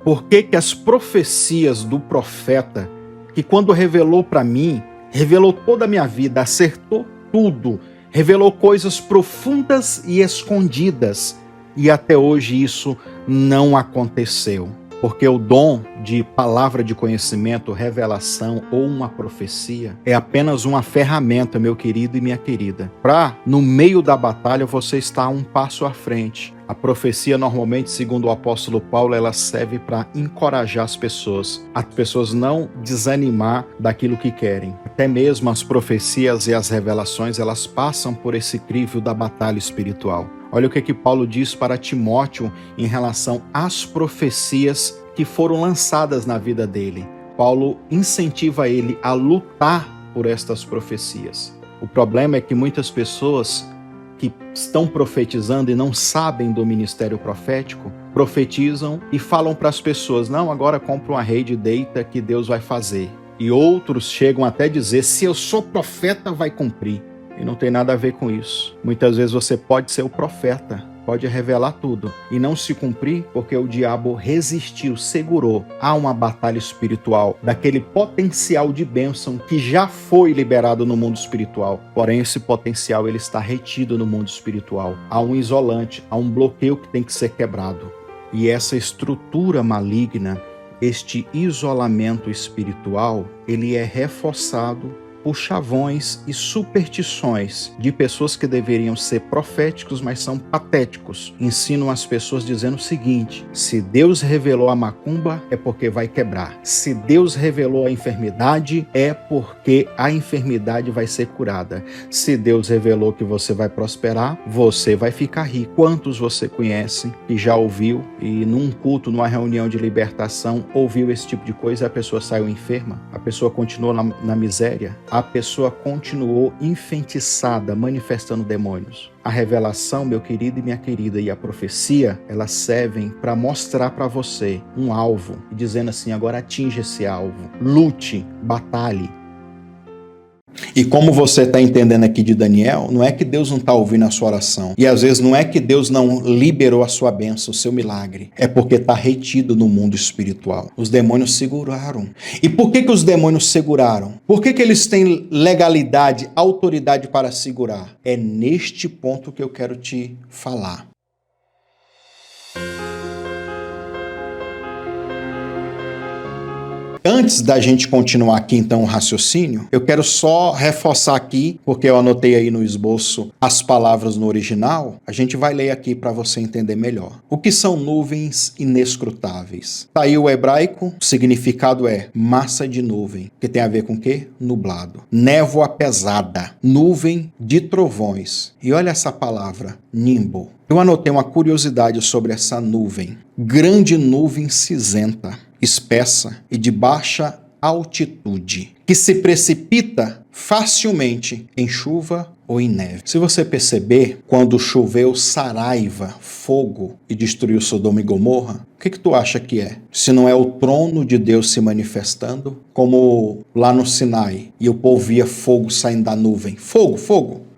Speaker 1: Por que que as profecias do profeta, que quando revelou para mim, revelou toda a minha vida, acertou tudo, revelou coisas profundas e escondidas, E até hoje isso não aconteceu. Porque o dom de palavra de conhecimento, revelação ou uma profecia é apenas uma ferramenta, meu querido e minha querida, para, no meio da batalha, você estar um passo à frente. A profecia, normalmente, segundo o apóstolo Paulo, ela serve para encorajar as pessoas não desanimar daquilo que querem. Até mesmo as profecias e as revelações, elas passam por esse crivo da batalha espiritual. Olha o que Paulo diz para Timóteo em relação às profecias que foram lançadas na vida dele. Paulo incentiva ele a lutar por estas profecias. O problema é que muitas pessoas que estão profetizando e não sabem do ministério profético, profetizam e falam para as pessoas, não, agora compra uma rede, deita que Deus vai fazer. E outros chegam até a dizer, se eu sou profeta, vai cumprir. E não tem nada a ver com isso. Muitas vezes você pode ser o profeta, pode revelar tudo e não se cumprir porque o diabo resistiu, segurou. Há uma batalha espiritual daquele potencial de bênção que já foi liberado no mundo espiritual. Porém, esse potencial ele está retido no mundo espiritual. Há um isolante, há um bloqueio que tem que ser quebrado. E essa estrutura maligna, este isolamento espiritual, ele é reforçado por chavões e superstições de pessoas que deveriam ser proféticos, mas são patéticos. Ensinam as pessoas dizendo o seguinte, se Deus revelou a macumba, é porque vai quebrar. Se Deus revelou a enfermidade, é porque a enfermidade vai ser curada. Se Deus revelou que você vai prosperar, você vai ficar rico. Quantos você conhece que já ouviu e num culto, numa reunião de libertação, ouviu esse tipo de coisa e a pessoa saiu enferma? A pessoa continuou na miséria? A pessoa continuou enfeitiçada, manifestando demônios. A revelação, meu querido e minha querida, e a profecia, elas servem para mostrar para você um alvo, dizendo assim, agora atinja esse alvo, lute, batalhe. E como você está entendendo aqui de Daniel, não é que Deus não está ouvindo a sua oração. E às vezes não é que Deus não liberou a sua bênção, o seu milagre. É porque está retido no mundo espiritual. Os demônios seguraram. E por que os demônios seguraram? Por que eles têm legalidade, autoridade para segurar? É neste ponto que eu quero te falar. Antes da gente continuar aqui, então, o raciocínio, eu quero só reforçar aqui, porque eu anotei aí no esboço as palavras no original, a gente vai ler aqui para você entender melhor. O que são nuvens inescrutáveis? Tá aí o hebraico, o significado é massa de nuvem, que tem a ver com o quê? Nublado. Névoa pesada, nuvem de trovões. E olha essa palavra, nimbo. Eu anotei uma curiosidade sobre essa nuvem. Grande nuvem cinzenta, espessa e de baixa altitude, que se precipita facilmente em chuva ou em neve. Se você perceber, quando choveu Saraiva, fogo, e destruiu Sodoma e Gomorra, o que tu acha que é? Se não é o trono de Deus se manifestando, como lá no Sinai, e o povo via fogo saindo da nuvem. Fogo, fogo!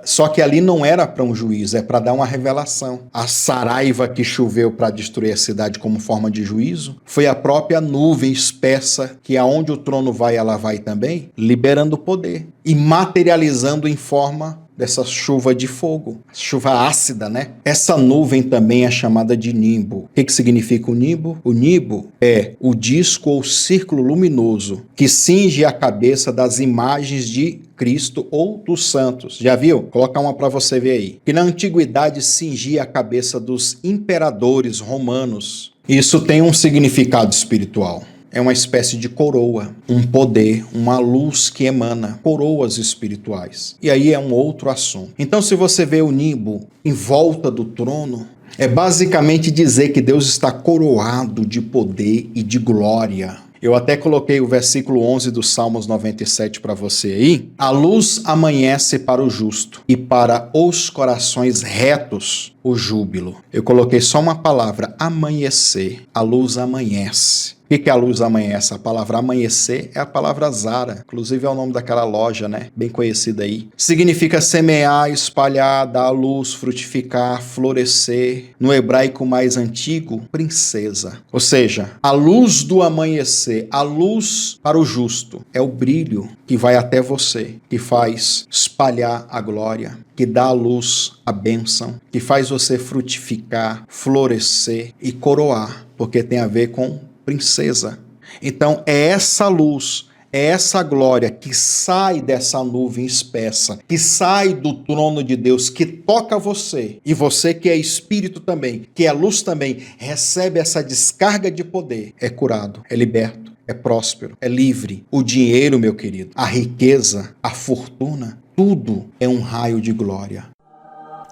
Speaker 1: Só que ali não era para um juízo, é para dar uma revelação. A saraiva que choveu para destruir a cidade como forma de juízo foi a própria nuvem espessa que aonde o trono vai, ela vai também, liberando poder e materializando em forma dessa chuva de fogo, chuva ácida, né? Essa nuvem também é chamada de nimbo. O que significa o nimbo? O nimbo é o disco ou círculo luminoso que cinge a cabeça das imagens de Cristo ou dos santos. Já viu? Vou colocar uma para você ver aí. Que na antiguidade cingia a cabeça dos imperadores romanos. Isso tem um significado espiritual. É uma espécie de coroa, um poder, uma luz que emana, coroas espirituais. E aí é um outro assunto. Então, se você vê o nimbo em volta do trono, é basicamente dizer que Deus está coroado de poder e de glória. Eu até coloquei o versículo 11 do Salmos 97 para você aí. A luz amanhece para o justo e para os corações retos o júbilo. Eu coloquei só uma palavra, amanhecer. A luz amanhece. que é a luz amanhece? A palavra amanhecer é a palavra Zara, inclusive é o nome daquela loja, né? Bem conhecida aí. Significa semear, espalhar, dar luz, frutificar, florescer. No hebraico mais antigo, princesa. Ou seja, a luz do amanhecer, a luz para o justo, é o brilho que vai até você, que faz espalhar a glória, que dá à luz a bênção, que faz você frutificar, florescer e coroar, porque tem a ver com princesa. Então é essa luz, é essa glória que sai dessa nuvem espessa, que sai do trono de Deus, que toca você, e você que é espírito também, que é luz também, recebe essa descarga de poder, é curado, é liberto, é próspero, é livre. O dinheiro, meu querido, a riqueza, a fortuna, tudo é um raio de glória.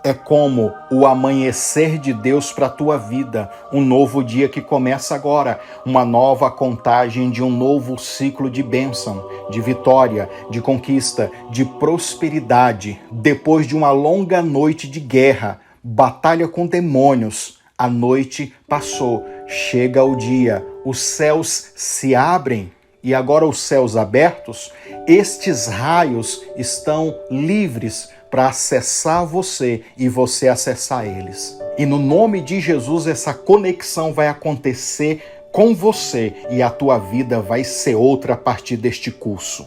Speaker 1: É como o amanhecer de Deus para a tua vida, um novo dia que começa agora, uma nova contagem de um novo ciclo de bênção, de vitória, de conquista, de prosperidade. Depois de uma longa noite de guerra, batalha com demônios, a noite passou, chega o dia, os céus se abrem. E agora os céus abertos, estes raios estão livres para acessar você e você acessar eles. E no nome de Jesus, essa conexão vai acontecer com você e a tua vida vai ser outra a partir deste curso.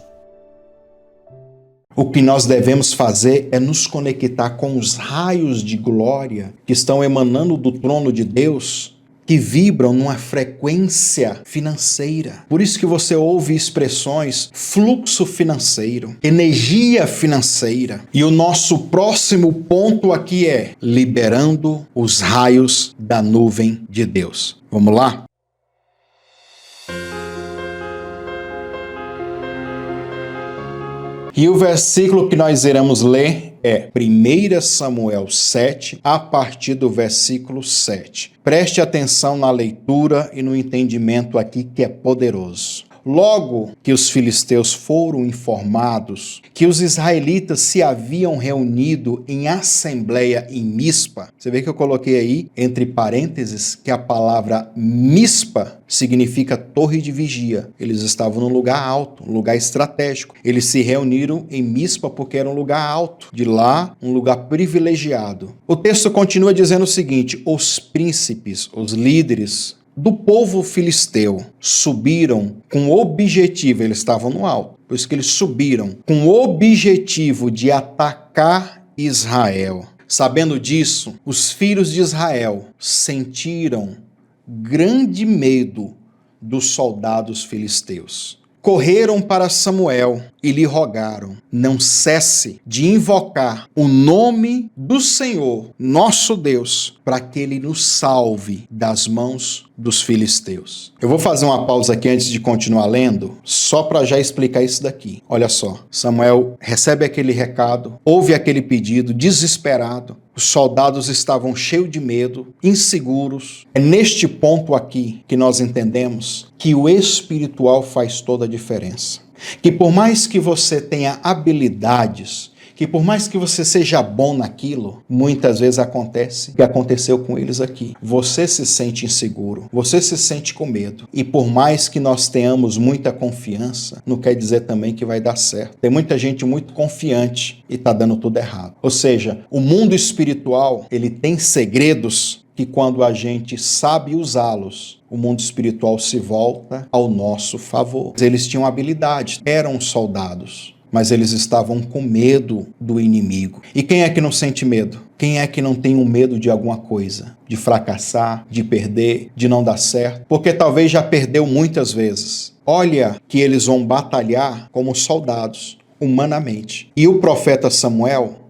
Speaker 1: O que nós devemos fazer é nos conectar com os raios de glória que estão emanando do trono de Deus, que vibram numa frequência financeira. Por isso que você ouve expressões fluxo financeiro, energia financeira. E o nosso próximo ponto aqui é liberando os raios da nuvem de Deus. Vamos lá? E o versículo que nós iremos ler é 1 Samuel 7, a partir do versículo 7. Preste atenção na leitura e no entendimento aqui que é poderoso. Logo que os filisteus foram informados que os israelitas se haviam reunido em assembleia em Mispa, você vê que eu coloquei aí, entre parênteses, que a palavra Mispa significa torre de vigia. Eles estavam num lugar alto, um lugar estratégico. Eles se reuniram em Mispa porque era um lugar alto. De lá, um lugar privilegiado. O texto continua dizendo o seguinte: os príncipes, os líderes do povo filisteu subiram com o objetivo, eles estavam no alto, por isso que eles subiram, com o objetivo de atacar Israel. Sabendo disso, os filhos de Israel sentiram grande medo dos soldados filisteus. Correram para Samuel e lhe rogaram: não cesse de invocar o nome do Senhor, nosso Deus, para que ele nos salve das mãos dos filisteus. Eu vou fazer uma pausa aqui antes de continuar lendo, só para já explicar isso daqui. Olha só, Samuel recebe aquele recado, ouve aquele pedido, desesperado. Os soldados estavam cheios de medo, inseguros. É neste ponto aqui que nós entendemos que o espiritual faz toda a diferença. Que por mais que você tenha habilidades, que por mais que você seja bom naquilo, muitas vezes acontece o que aconteceu com eles aqui. Você se sente inseguro, você se sente com medo. E por mais que nós tenhamos muita confiança, não quer dizer também que vai dar certo. Tem muita gente muito confiante e está dando tudo errado. Ou seja, o mundo espiritual, ele tem segredos que quando a gente sabe usá-los, o mundo espiritual se volta ao nosso favor. Eles tinham habilidade, eram soldados, mas eles estavam com medo do inimigo. E quem é que não sente medo? Quem é que não tem um medo de alguma coisa? De fracassar, de perder, de não dar certo? Porque talvez já perdeu muitas vezes. Olha que eles vão batalhar como soldados, humanamente. E o profeta Samuel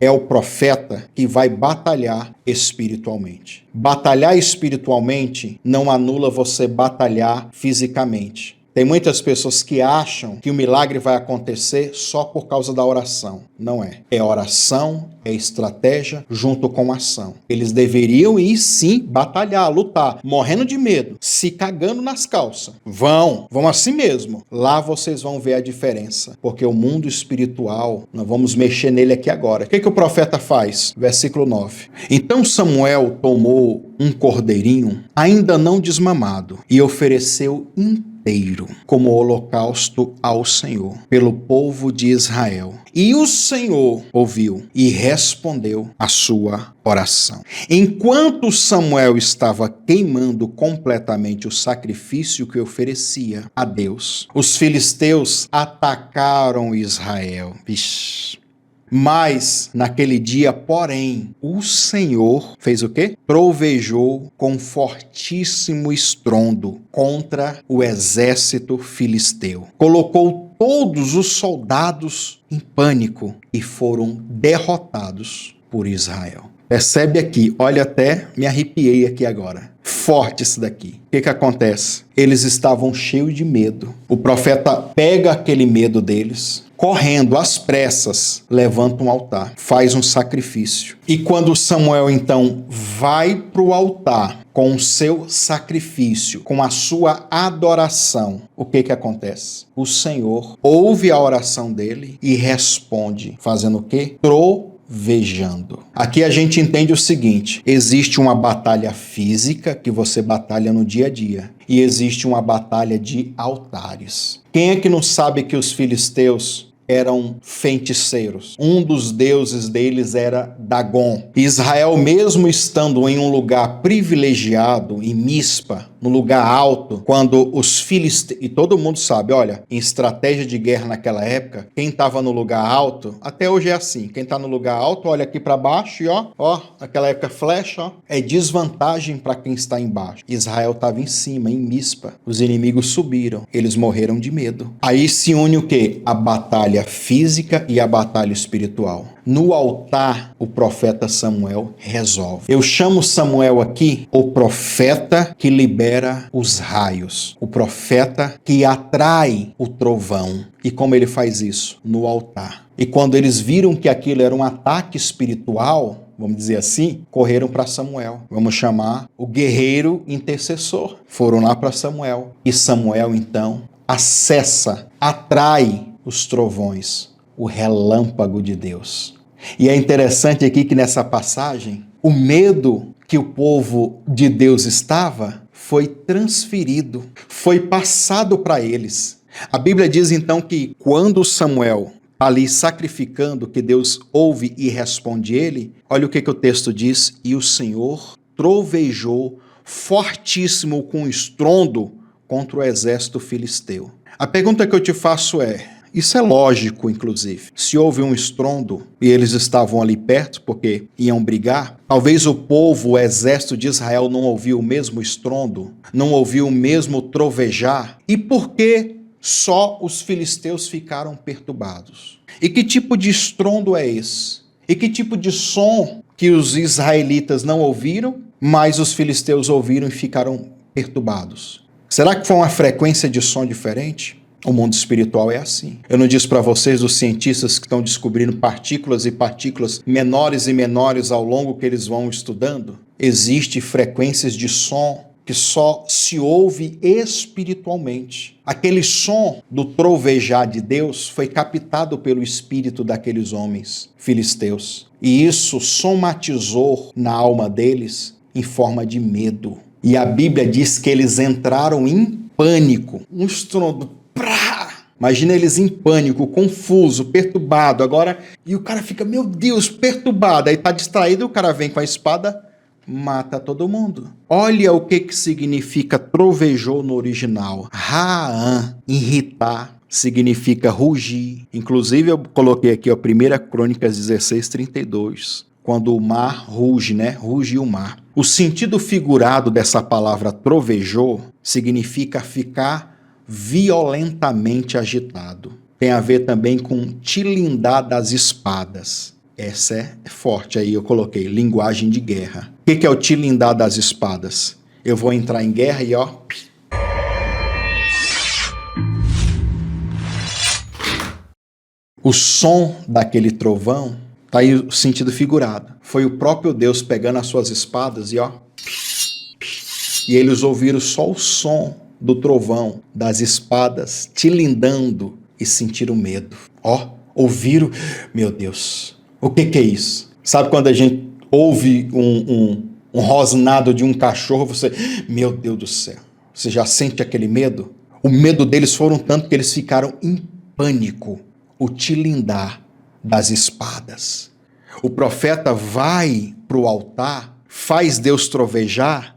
Speaker 1: é o profeta que vai batalhar espiritualmente. Batalhar espiritualmente não anula você batalhar fisicamente. Tem muitas pessoas que acham que o milagre vai acontecer só por causa da oração. Não é. É oração, é estratégia junto com ação. Eles deveriam ir sim batalhar, lutar, morrendo de medo, se cagando nas calças. Vão assim mesmo. Lá vocês vão ver a diferença, porque o mundo espiritual, nós vamos mexer nele aqui agora. O que o profeta faz? Versículo 9. Então Samuel tomou um cordeirinho ainda não desmamado e ofereceu inteiro como holocausto ao Senhor, pelo povo de Israel. E o Senhor ouviu e respondeu a sua oração. Enquanto Samuel estava queimando completamente o sacrifício que oferecia a Deus, os filisteus atacaram Israel. Vixe. Mas, naquele dia, porém, o Senhor fez o quê? Trovejou com fortíssimo estrondo contra o exército filisteu. Colocou todos os soldados em pânico e foram derrotados por Israel. Percebe aqui, olha, até me arrepiei aqui agora. Forte isso daqui. O que acontece? Eles estavam cheios de medo. O profeta pega aquele medo deles, correndo às pressas, levanta um altar, faz um sacrifício. E quando Samuel então vai para o altar com o seu sacrifício, com a sua adoração, o que acontece? O Senhor ouve a oração dele e responde, fazendo o quê? Trovejando. Aqui a gente entende o seguinte: existe uma batalha física que você batalha no dia a dia e existe uma batalha de altares. Quem é que não sabe que os filisteus eram feiticeiros? Um dos deuses deles era Dagon. Israel, mesmo estando em um lugar privilegiado, em Mispa, no lugar alto, quando os filisteus... E todo mundo sabe, olha, em estratégia de guerra naquela época, quem estava no lugar alto, até hoje é assim, quem está no lugar alto, olha aqui para baixo e ó, naquela época flecha, ó, é desvantagem para quem está embaixo. Israel estava em cima, em Mispa. Os inimigos subiram, eles morreram de medo. Aí se une o quê? A batalha física e a batalha espiritual. No altar, o profeta Samuel resolve. Eu chamo Samuel aqui o profeta que libera os raios, o profeta que atrai o trovão. E como ele faz isso? No altar. E quando eles viram que aquilo era um ataque espiritual, vamos dizer assim, correram para Samuel. Vamos chamar o guerreiro intercessor. Foram lá para Samuel. E Samuel, então, acessa, atrai os trovões, o relâmpago de Deus. E é interessante aqui que nessa passagem, o medo que o povo de Deus estava foi transferido, foi passado para eles. A Bíblia diz então que quando Samuel ali sacrificando, que Deus ouve e responde ele, olha o que o texto diz: e o Senhor trovejou fortíssimo com estrondo contra o exército filisteu. A pergunta que eu te faço é, isso é lógico, inclusive. Se houve um estrondo e eles estavam ali perto porque iam brigar, talvez o povo, o exército de Israel não ouviu o mesmo estrondo, não ouviu o mesmo trovejar. E por que só os filisteus ficaram perturbados? E que tipo de estrondo é esse? E que tipo de som que os israelitas não ouviram, mas os filisteus ouviram e ficaram perturbados? Será que foi uma frequência de som diferente? O mundo espiritual é assim. Eu não disse para vocês os cientistas que estão descobrindo partículas e partículas menores e menores ao longo que eles vão estudando? Existem frequências de som que só se ouve espiritualmente. Aquele som do trovejar de Deus foi captado pelo espírito daqueles homens filisteus. E isso somatizou na alma deles em forma de medo. E a Bíblia diz que eles entraram em pânico. Um estrondo. Imagina eles em pânico, confuso, perturbado. Agora, e o cara fica, meu Deus, perturbado. Aí tá distraído, o cara vem com a espada, mata todo mundo. Olha o que significa trovejou no original. Raã, irritar, significa rugir. Inclusive eu coloquei aqui, ó, 1 Crônicas 16:32. Quando o mar ruge, né? Ruge o mar. O sentido figurado dessa palavra trovejou significa ficar violentamente agitado. Tem a ver também com tilindar das espadas. Essa é forte, aí eu coloquei linguagem de guerra. O que é o tilindar das espadas? Eu vou entrar em guerra e ó... O som daquele trovão, tá aí o sentido figurado. Foi o próprio Deus pegando as suas espadas e e eles ouviram só o som do trovão, das espadas, tilindando e sentiram medo. Ouviram, meu Deus, o que é isso? Sabe quando a gente ouve um rosnado de um cachorro, você, meu Deus do céu, você já sente aquele medo? O medo deles foram tanto que eles ficaram em pânico, o tilindar das espadas. O profeta vai para o altar, faz Deus trovejar.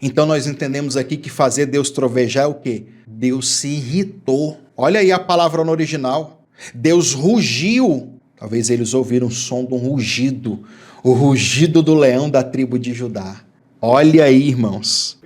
Speaker 1: Então nós entendemos aqui que fazer Deus trovejar é o quê? Deus se irritou. Olha aí a palavra no original. Deus rugiu. Talvez eles ouviram o som de um rugido. O rugido do leão da tribo de Judá. Olha aí, irmãos.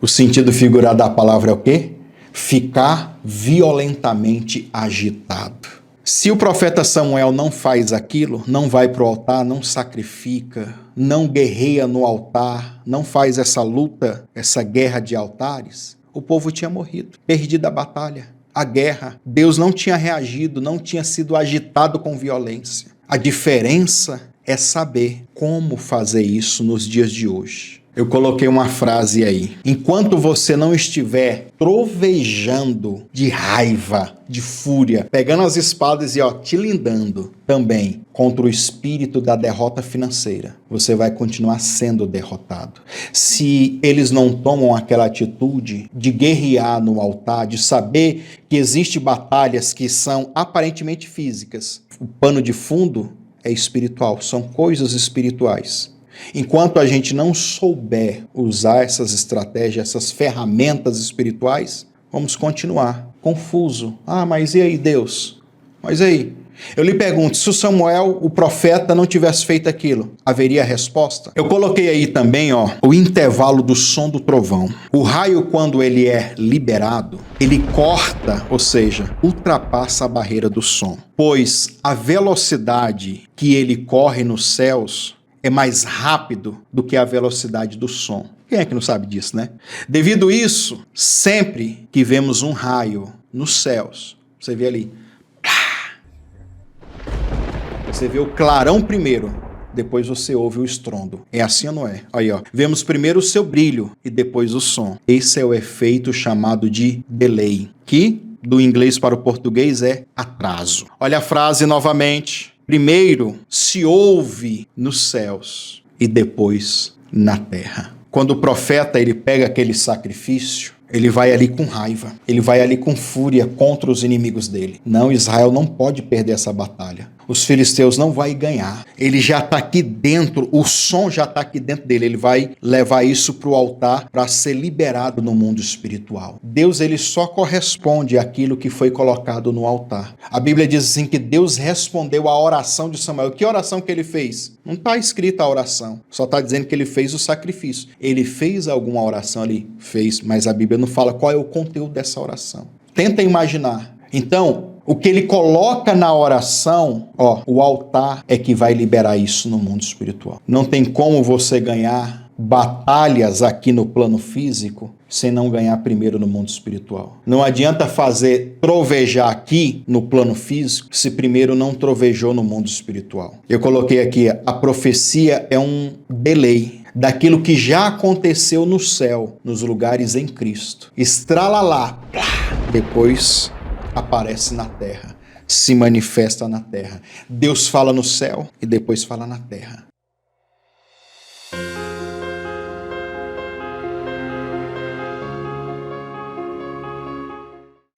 Speaker 1: O sentido figurado da palavra é o quê? Ficar violentamente agitado. Se o profeta Samuel não faz aquilo, não vai para o altar, não sacrifica, não guerreia no altar, não faz essa luta, essa guerra de altares, o povo tinha morrido, perdido a batalha, a guerra. Deus não tinha reagido, não tinha sido agitado com violência. A diferença é saber como fazer isso nos dias de hoje. Eu coloquei uma frase aí. Enquanto você não estiver trovejando de raiva, de fúria, pegando as espadas e tilindando também contra o espírito da derrota financeira, você vai continuar sendo derrotado. Se eles não tomam aquela atitude de guerrear no altar, de saber que existem batalhas que são aparentemente físicas, o pano de fundo é espiritual, são coisas espirituais. Enquanto a gente não souber usar essas estratégias, essas ferramentas espirituais, vamos continuar confuso. Mas e aí, Deus? Mas e aí? Eu lhe pergunto, se o Samuel, o profeta, não tivesse feito aquilo, haveria resposta? Eu coloquei aí também, o intervalo do som do trovão. O raio, quando ele é liberado, ele corta, ou seja, ultrapassa a barreira do som. Pois a velocidade que ele corre nos céus é mais rápido do que a velocidade do som. Quem é que não sabe disso, né? Devido a isso, sempre que vemos um raio nos céus, você vê ali, você vê o clarão primeiro, depois você ouve o estrondo. É assim ou não é? Aí, vemos primeiro o seu brilho e depois o som. Esse é o efeito chamado de delay, que do inglês para o português é atraso. Olha a frase novamente. Primeiro se ouve nos céus e depois na terra. Quando o profeta ele pega aquele sacrifício, ele vai ali com raiva, ele vai ali com fúria contra os inimigos dele. Não, Israel não pode perder essa batalha. Os filisteus não vão ganhar. Ele já está aqui dentro, o som já está aqui dentro dele. Ele vai levar isso para o altar para ser liberado no mundo espiritual. Deus ele só corresponde àquilo que foi colocado no altar. A Bíblia diz assim que Deus respondeu à oração de Samuel. Que oração que ele fez? Não está escrita a oração. Só está dizendo que ele fez o sacrifício. Ele fez alguma oração ali? Fez, mas a Bíblia não fala qual é o conteúdo dessa oração. Tenta imaginar. Então, o que ele coloca na oração, o altar é que vai liberar isso no mundo espiritual. Não tem como você ganhar batalhas aqui no plano físico sem não ganhar primeiro no mundo espiritual. Não adianta fazer trovejar aqui no plano físico se primeiro não trovejou no mundo espiritual. Eu coloquei aqui, a profecia é um delay daquilo que já aconteceu no céu, nos lugares em Cristo. Estrala lá, depois aparece na terra, se manifesta na terra. Deus fala no céu e depois fala na terra.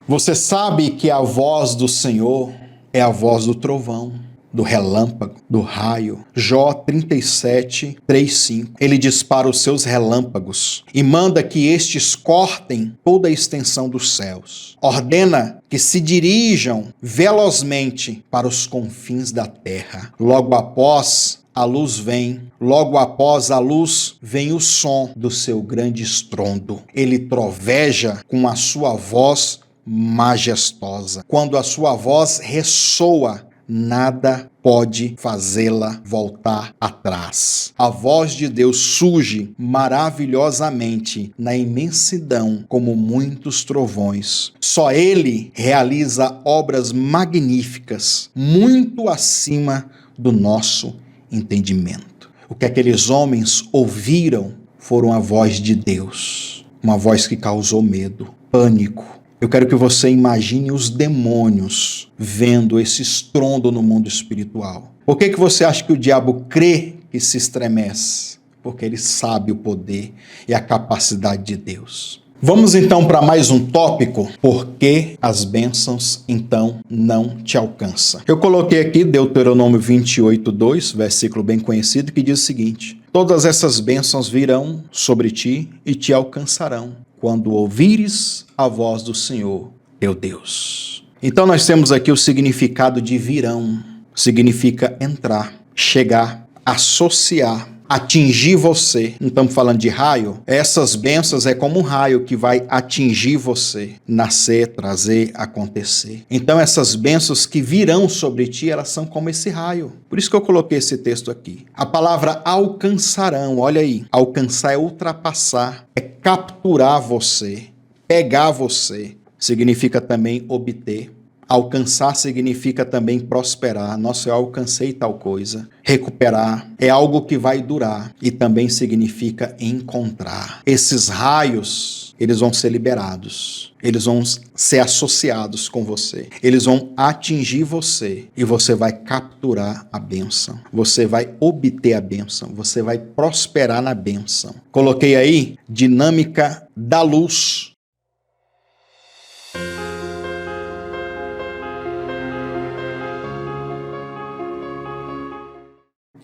Speaker 1: Você sabe que a voz do Senhor é a voz do trovão, do relâmpago, do raio. Jó 37, 3, 5. Ele dispara os seus relâmpagos e manda que estes cortem toda a extensão dos céus. Ordena que se dirijam velozmente para os confins da terra. Logo após a luz vem, logo após a luz vem o som do seu grande estrondo. Ele troveja com a sua voz majestosa. Quando a sua voz ressoa, nada pode fazê-la voltar atrás. A voz de Deus surge maravilhosamente na imensidão como muitos trovões. Só Ele realiza obras magníficas, muito acima do nosso entendimento. O que aqueles homens ouviram foram a voz de Deus, uma voz que causou medo, pânico. Eu quero que você imagine os demônios vendo esse estrondo no mundo espiritual. Por que você acha que o diabo crê que se estremece? Porque ele sabe o poder e a capacidade de Deus. Vamos então para mais um tópico. Por que as bênçãos então não te alcançam? Eu coloquei aqui Deuteronômio 28:2, versículo bem conhecido, que diz o seguinte: todas essas bênçãos virão sobre ti e te alcançarão quando ouvires a voz do Senhor, teu Deus. Então nós temos aqui o significado de virão. Significa entrar, chegar, associar, atingir você. Não estamos falando de raio. Essas bênçãos é como um raio que vai atingir você, nascer, trazer, acontecer. Então essas bênçãos que virão sobre ti, elas são como esse raio. Por isso que eu coloquei esse texto aqui. A palavra alcançarão, olha aí. Alcançar é ultrapassar, é capturar você, pegar você. Significa também obter. Alcançar significa também prosperar. Nossa, eu alcancei tal coisa. Recuperar é algo que vai durar e também significa encontrar. Esses raios, eles vão ser liberados. Eles vão ser associados com você. Eles vão atingir você e você vai capturar a bênção. Você vai obter a bênção. Você vai prosperar na bênção. Coloquei aí dinâmica da luz.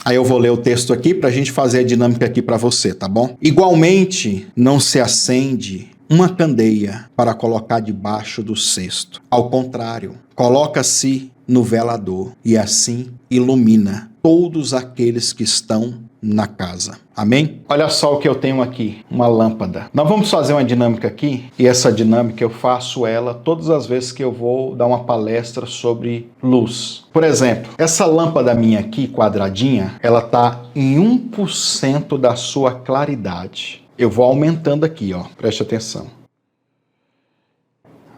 Speaker 1: Aí eu vou ler o texto aqui para a gente fazer a dinâmica aqui para você, tá bom? Igualmente, não se acende uma candeia para colocar debaixo do cesto. Ao contrário, coloca-se no velador e assim ilumina todos aqueles que estão na casa. Amém? Olha só o que eu tenho aqui, uma lâmpada. Nós vamos fazer uma dinâmica aqui, e essa dinâmica eu faço ela todas as vezes que eu vou dar uma palestra sobre luz. Por exemplo, essa lâmpada minha aqui, quadradinha, ela está em 1% da sua claridade. Eu vou aumentando aqui, ó. Preste atenção.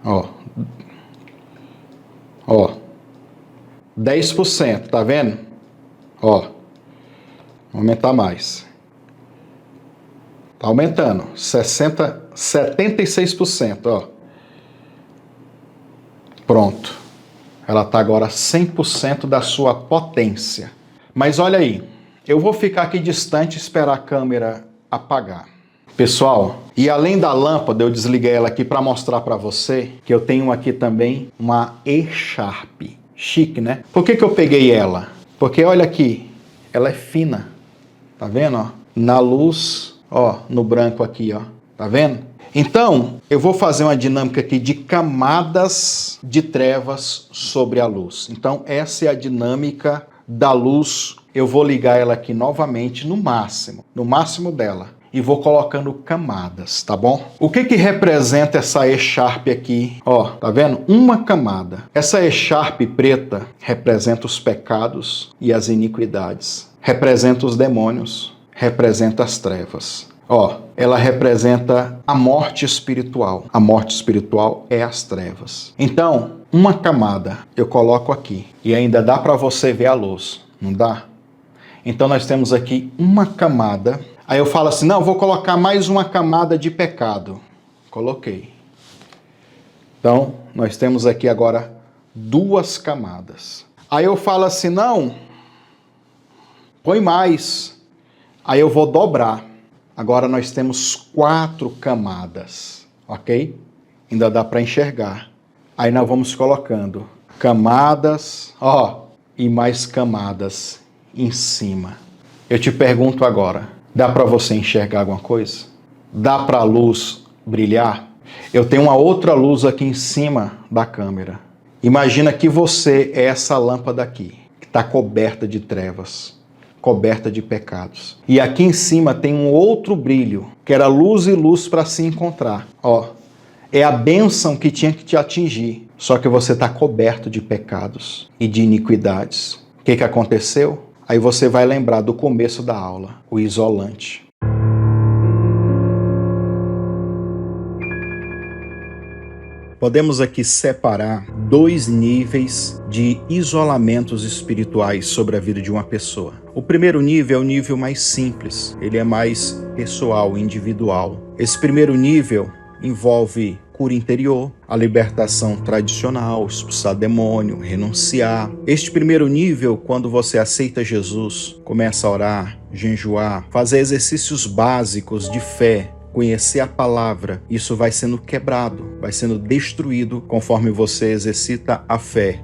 Speaker 1: Ó. 10%, tá vendo? Ó. Vou aumentar mais. Tá aumentando. 76%, ó. Pronto. Ela tá agora 100% da sua potência. Mas olha aí, eu vou ficar aqui distante e esperar a câmera apagar. Pessoal, e além da lâmpada, eu desliguei ela aqui para mostrar para você que eu tenho aqui também uma E-Sharp. Chique, né? Por que eu peguei ela? Porque olha aqui, ela é fina. Tá vendo, ó? Na luz, ó, no branco aqui, ó. Tá vendo? Então, eu vou fazer uma dinâmica aqui de camadas de trevas sobre a luz. Então, essa é a dinâmica da luz. Eu vou ligar ela aqui novamente no máximo dela. E vou colocando camadas, tá bom? O que representa essa E-Sharp aqui? Ó, tá vendo? Uma camada. Essa E-Sharp preta representa os pecados e as iniquidades. Representa os demônios, representa as trevas. Ó, ela representa a morte espiritual. A morte espiritual é as trevas. Então, uma camada eu coloco aqui e ainda dá para você ver a luz, não dá? Então nós temos aqui uma camada. Aí eu falo assim, não, vou colocar mais uma camada de pecado. Coloquei. Então, nós temos aqui agora 2 camadas. Aí eu falo assim, não, põe mais. Aí eu vou dobrar. Agora nós temos 4 camadas, ok? Ainda dá para enxergar. Aí nós vamos colocando camadas, ó, e mais camadas em cima. Eu te pergunto agora, dá para você enxergar alguma coisa? Dá para a luz brilhar? Eu tenho uma outra luz aqui em cima da câmera. Imagina que você é essa lâmpada aqui, que está coberta de trevas, coberta de pecados. E aqui em cima tem um outro brilho, que era luz e luz para se encontrar. Ó, é a bênção que tinha que te atingir, só que você está coberto de pecados e de iniquidades. O que aconteceu? Aí você vai lembrar do começo da aula, o isolante. Podemos aqui separar 2 níveis de isolamentos espirituais sobre a vida de uma pessoa. O primeiro nível é o nível mais simples, ele é mais pessoal, individual. Esse primeiro nível envolve cura interior, a libertação tradicional, expulsar demônio, renunciar. Este primeiro nível, quando você aceita Jesus, começa a orar, jejuar, fazer exercícios básicos de fé, conhecer a palavra, isso vai sendo quebrado, vai sendo destruído conforme você exercita a fé.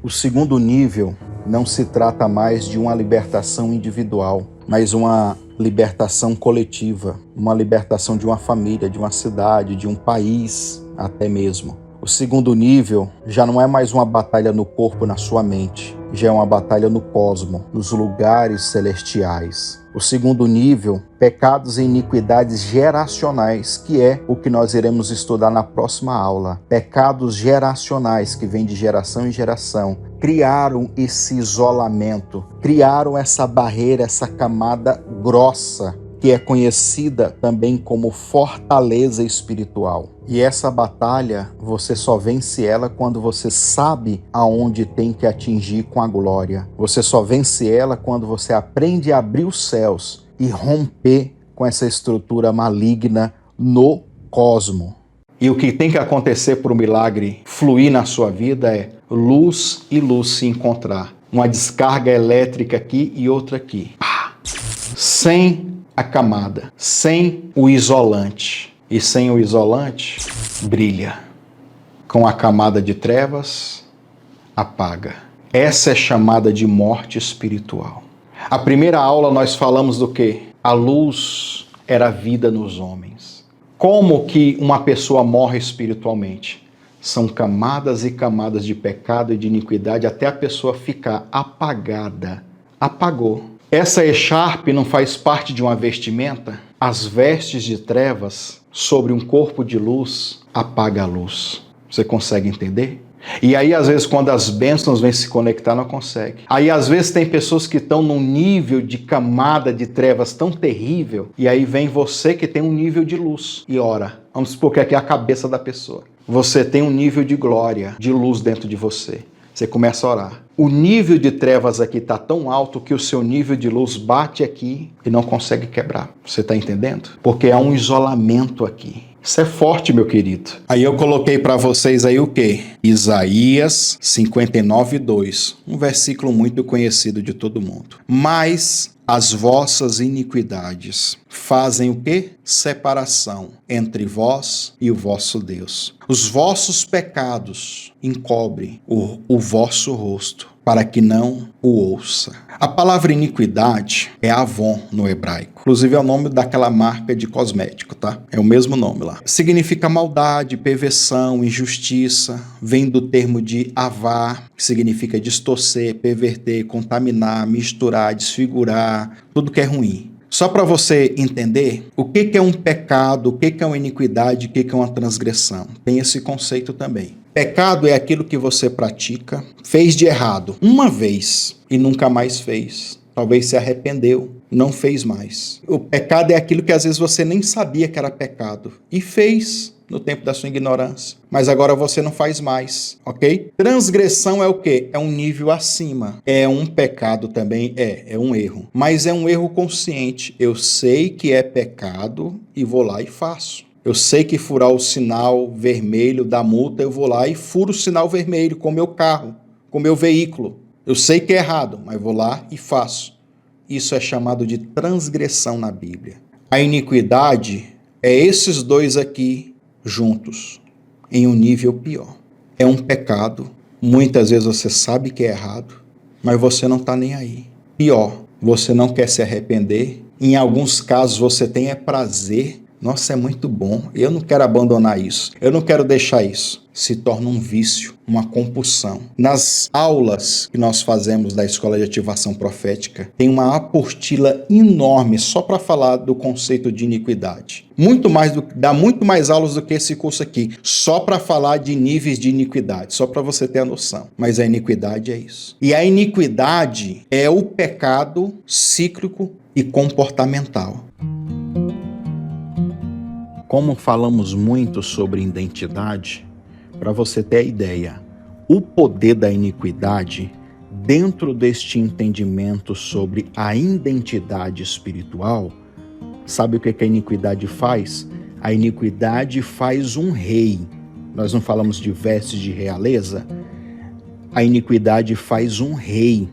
Speaker 1: O segundo nível não se trata mais de uma libertação individual, mas uma libertação coletiva, uma libertação de uma família, de uma cidade, de um país até mesmo. O segundo nível já não é mais uma batalha no corpo, na sua mente, já é uma batalha no cosmo, nos lugares celestiais. O segundo nível, pecados e iniquidades geracionais, que é o que nós iremos estudar na próxima aula. Pecados geracionais que vêm de geração em geração, criaram esse isolamento, criaram essa barreira, essa camada grossa, que é conhecida também como fortaleza espiritual. E essa batalha, você só vence ela quando você sabe aonde tem que atingir com a glória. Você só vence ela quando você aprende a abrir os céus e romper com essa estrutura maligna no cosmo. E o que tem que acontecer para o milagre fluir na sua vida é luz e luz se encontrar. Uma descarga elétrica aqui e outra aqui. Sem a camada, sem o isolante. E sem o isolante, brilha. Com a camada de trevas, apaga. Essa é chamada de morte espiritual. A primeira aula nós falamos do quê? A luz era vida nos homens. Como que uma pessoa morre espiritualmente? São camadas e camadas de pecado e de iniquidade até a pessoa ficar apagada. Apagou. Essa echarpe não faz parte de uma vestimenta? As vestes de trevas sobre um corpo de luz apaga a luz. Você consegue entender? E aí, às vezes, quando as bênçãos vêm se conectar, não consegue. Aí, às vezes, tem pessoas que estão num nível de camada de trevas tão terrível, e aí vem você que tem um nível de luz e ora. Vamos supor que aqui é a cabeça da pessoa. Você tem um nível de glória, de luz dentro de você. Você começa a orar. O nível de trevas aqui está tão alto que o seu nível de luz bate aqui e não consegue quebrar. Você está entendendo? Porque há um isolamento aqui. Isso é forte, meu querido. Aí eu coloquei para vocês aí o quê? Isaías 59:2. Um versículo muito conhecido de todo mundo. Mas as vossas iniquidades fazem o quê? Separação entre vós e o vosso Deus. Os vossos pecados encobrem o vosso rosto, para que não o ouça. A palavra iniquidade é Avon no hebraico. Inclusive é o nome daquela marca de cosmético, tá? É o mesmo nome lá. Significa maldade, perversão, injustiça. Vem do termo de avar, que significa distorcer, perverter, contaminar, misturar, desfigurar, tudo que é ruim. Só para você entender o que é um pecado, o que é uma iniquidade, o que é uma transgressão. Tem esse conceito também. Pecado é aquilo que você pratica, fez de errado uma vez e nunca mais fez. Talvez se arrependeu, não fez mais. O pecado é aquilo que às vezes você nem sabia que era pecado e fez no tempo da sua ignorância, mas agora você não faz mais, ok? Transgressão é o quê? É um nível acima. É um pecado também? É um erro. Mas é um erro consciente. Eu sei que é pecado e vou lá e faço. Eu sei que furar o sinal vermelho da multa, eu vou lá e furo o sinal vermelho com o meu carro, com o meu veículo. Eu sei que é errado, mas vou lá e faço. Isso é chamado de transgressão na Bíblia. A iniquidade é esses dois aqui juntos, em um nível pior. É um pecado, muitas vezes você sabe que é errado, mas você não está nem aí. Pior, você não quer se arrepender. Em alguns casos você tem prazer Nossa, é muito bom. Eu não quero abandonar isso. Eu não quero deixar isso. Se torna um vício, uma compulsão. Nas aulas que nós fazemos da Escola de Ativação Profética, tem uma apostila enorme só para falar do conceito de iniquidade. Dá muito mais aulas do que esse curso aqui, só para falar de níveis de iniquidade, só para você ter a noção. Mas a iniquidade é isso. E a iniquidade é o pecado cíclico e comportamental. Como falamos muito sobre identidade, para você ter a ideia, o poder da iniquidade, dentro deste entendimento sobre a identidade espiritual, sabe o que a iniquidade faz? A iniquidade faz um rei. Nós não falamos de vestes de realeza? A iniquidade faz um rei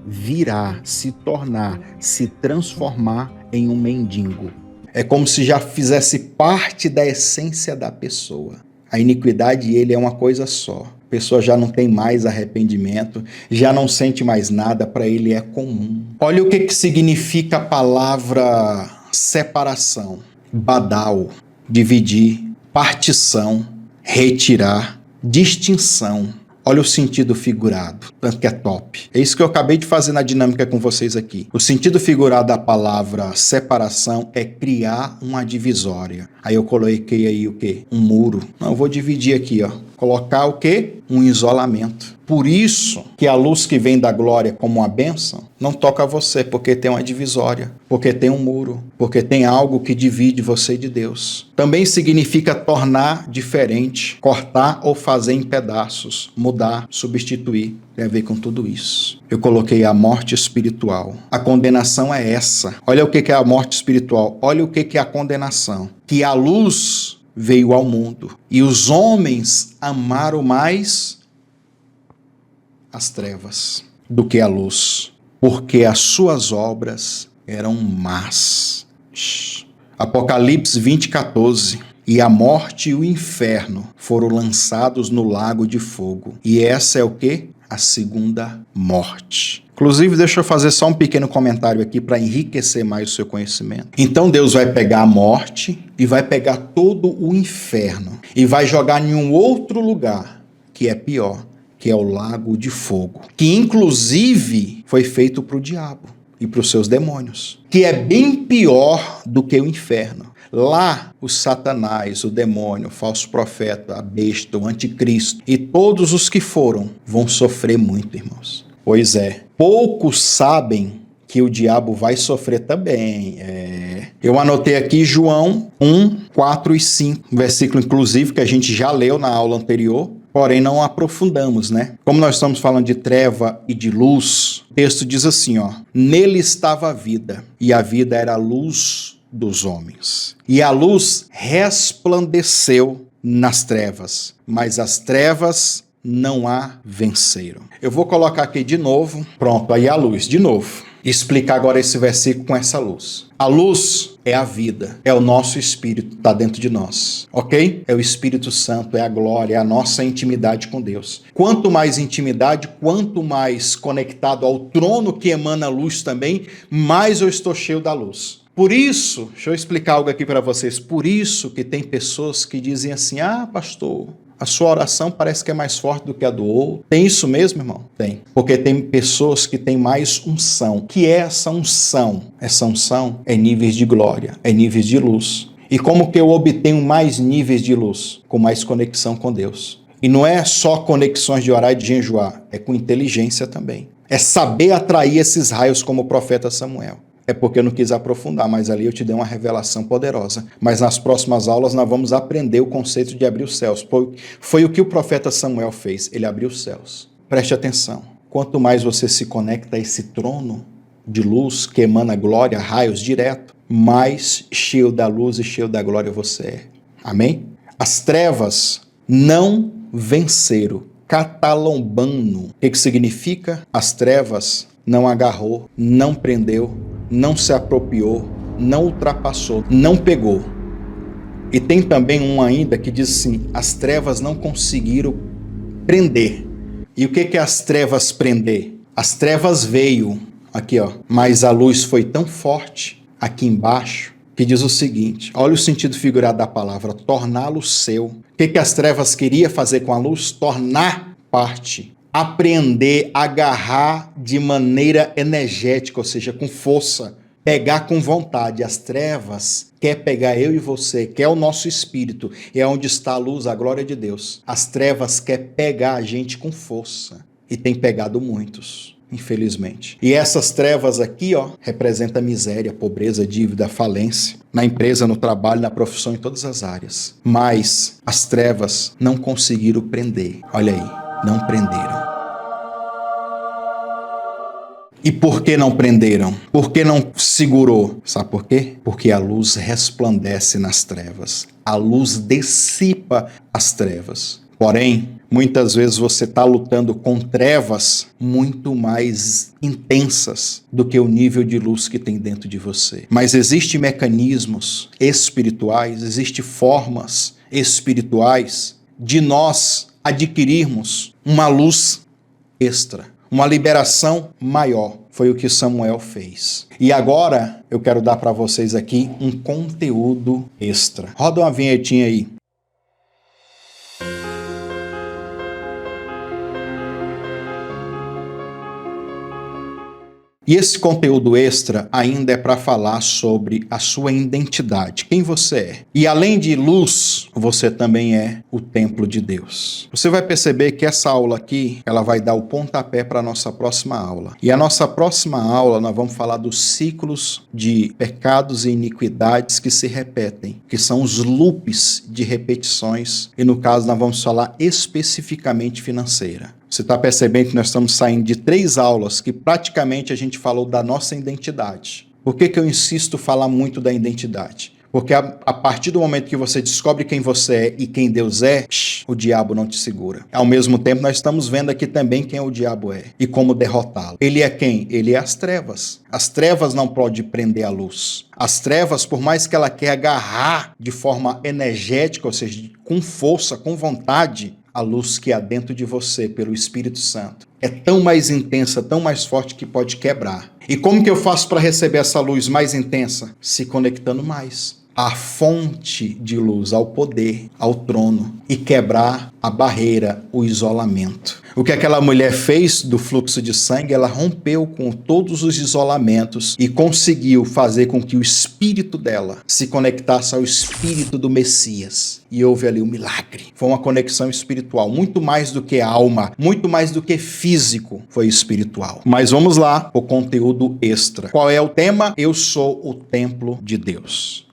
Speaker 1: virar, se tornar, se transformar em um mendigo. É como se já fizesse parte da essência da pessoa. A iniquidade e ele é uma coisa só. A pessoa já não tem mais arrependimento, já não sente mais nada, para ele é comum. Olha o que significa a palavra separação. Badal, dividir, partição, retirar, distinção. Olha o sentido figurado, tanto que é top. É isso que eu acabei de fazer na dinâmica com vocês aqui. O sentido figurado da palavra separação é criar uma divisória. Aí eu coloquei aí o quê? Um muro. Não, eu vou dividir aqui, ó. Colocar o quê? Um isolamento. Por isso que a luz que vem da glória como uma bênção não toca você, porque tem uma divisória, porque tem um muro, porque tem algo que divide você de Deus. Também significa tornar diferente, cortar ou fazer em pedaços, mudar, substituir. Tem a ver com tudo isso. Eu coloquei a morte espiritual. A condenação é essa. Olha o que é a morte espiritual. Olha o que é a condenação. Que a luz veio ao mundo e os homens amaram mais as trevas do que a luz, porque as suas obras eram más. Apocalipse 20:14. E a morte e o inferno foram lançados no lago de fogo. E essa é o quê? A segunda morte. Inclusive, deixa eu fazer só um pequeno comentário aqui para enriquecer mais o seu conhecimento. Então Deus vai pegar a morte e vai pegar todo o inferno e vai jogar em um outro lugar, que é pior, que é o lago de fogo, que inclusive foi feito para o diabo e para os seus demônios, que é bem pior do que o inferno. Lá, o Satanás, o demônio, o falso profeta, a besta, o anticristo e todos os que foram vão sofrer muito, irmãos. Pois é, poucos sabem que o diabo vai sofrer também. Eu anotei aqui João 1, 4 e 5, versículo inclusive que a gente já leu na aula anterior, porém não aprofundamos, né? Como nós estamos falando de treva e de luz, o texto diz assim, ó: nele estava a vida, e a vida era a luz dos homens. E a luz resplandeceu nas trevas, mas as trevas não a venceram. Eu vou colocar aqui de novo, pronto, aí a luz, de novo. Explicar agora esse versículo com essa luz. A luz é a vida, é o nosso espírito, está dentro de nós, ok? É o Espírito Santo, é a glória, é a nossa intimidade com Deus. Quanto mais intimidade, quanto mais conectado ao trono que emana luz também, mais eu estou cheio da luz. Por isso, deixa eu explicar algo aqui para vocês, por isso que tem pessoas que dizem assim, pastor, a sua oração parece que é mais forte do que a do outro. Tem isso mesmo, irmão? Tem. Porque tem pessoas que têm mais unção. O que é essa unção? Essa unção é níveis de glória, é níveis de luz. E como que eu obtenho mais níveis de luz? Com mais conexão com Deus. E não é só conexões de orar e de jejuar, é com inteligência também. É saber atrair esses raios como o profeta Samuel. É porque eu não quis aprofundar, mas ali eu te dei uma revelação poderosa. Mas nas próximas aulas nós vamos aprender o conceito de abrir os céus. Foi o que o profeta Samuel fez, ele abriu os céus. Preste atenção, quanto mais você se conecta a esse trono de luz que emana glória, raios direto, mais cheio da luz e cheio da glória você é. Amém? As trevas não venceram. Catalombano. O que significa? As trevas não agarrou, não prendeu, não se apropriou, não ultrapassou, não pegou. E tem também um ainda que diz assim, as trevas não conseguiram prender. E o que é as trevas prender? As trevas veio, aqui ó, mas a luz foi tão forte aqui embaixo que diz o seguinte, olha o sentido figurado da palavra, torná-lo seu. O que as trevas queria fazer com a luz? Tornar parte, apreender, agarrar de maneira energética, ou seja, com força, pegar com vontade. As trevas quer pegar eu e você, quer o nosso espírito, é onde está a luz, a glória de Deus. As trevas quer pegar a gente com força e tem pegado muitos, infelizmente. E essas trevas aqui, representa miséria, pobreza, dívida, falência, na empresa, no trabalho, na profissão, em todas as áreas. Mas as trevas não conseguiram prender. Olha aí, não prenderam. E por que não prenderam? Por que não segurou? Sabe por quê? Porque a luz resplandece nas trevas. A luz dissipa as trevas. Porém, muitas vezes você está lutando com trevas muito mais intensas do que o nível de luz que tem dentro de você. Mas existem mecanismos espirituais, existem formas espirituais de nós adquirirmos uma luz extra. Uma liberação maior. Foi o que Samuel fez. E agora eu quero dar para vocês aqui um conteúdo extra. Roda uma vinhetinha aí. E esse conteúdo extra ainda é para falar sobre a sua identidade, quem você é. E além de luz, você também é o templo de Deus. Você vai perceber que essa aula aqui, ela vai dar o pontapé para a nossa próxima aula. E a nossa próxima aula, nós vamos falar dos ciclos de pecados e iniquidades que se repetem, que são os loops de repetições. E no caso, nós vamos falar especificamente financeira. Você está percebendo que nós estamos saindo de 3 aulas que praticamente a gente falou da nossa identidade. Por que eu insisto falar muito da identidade? Porque a partir do momento que você descobre quem você é e quem Deus é, o diabo não te segura. Ao mesmo tempo, nós estamos vendo aqui também quem o diabo é e como derrotá-lo. Ele é quem? Ele é as trevas. As trevas não podem prender a luz. As trevas, por mais que ela quer agarrar de forma energética, ou seja, com força, com vontade, a luz que há dentro de você pelo Espírito Santo é tão mais intensa, tão mais forte que pode quebrar. E como que eu faço para receber essa luz mais intensa? Se conectando mais à fonte de luz, ao poder, ao trono e quebrar a barreira, o isolamento. O que aquela mulher fez do fluxo de sangue, ela rompeu com todos os isolamentos e conseguiu fazer com que o espírito dela se conectasse ao espírito do Messias. E houve ali um milagre. Foi uma conexão espiritual, muito mais do que alma, muito mais do que físico, foi espiritual. Mas vamos lá, o conteúdo extra. Qual é o tema? Eu sou o templo de Deus.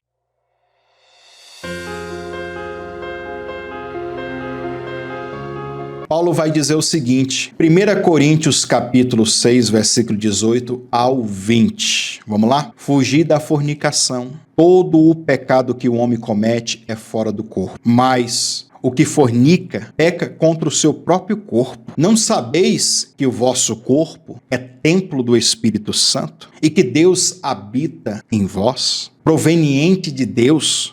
Speaker 1: Paulo vai dizer o seguinte, 1 Coríntios capítulo 6, versículo 18 ao 20. Vamos lá? Fugir da fornicação. Todo o pecado que o homem comete é fora do corpo, mas o que fornica peca contra o seu próprio corpo. Não sabeis que o vosso corpo é templo do Espírito Santo e que Deus habita em vós? Proveniente de Deus,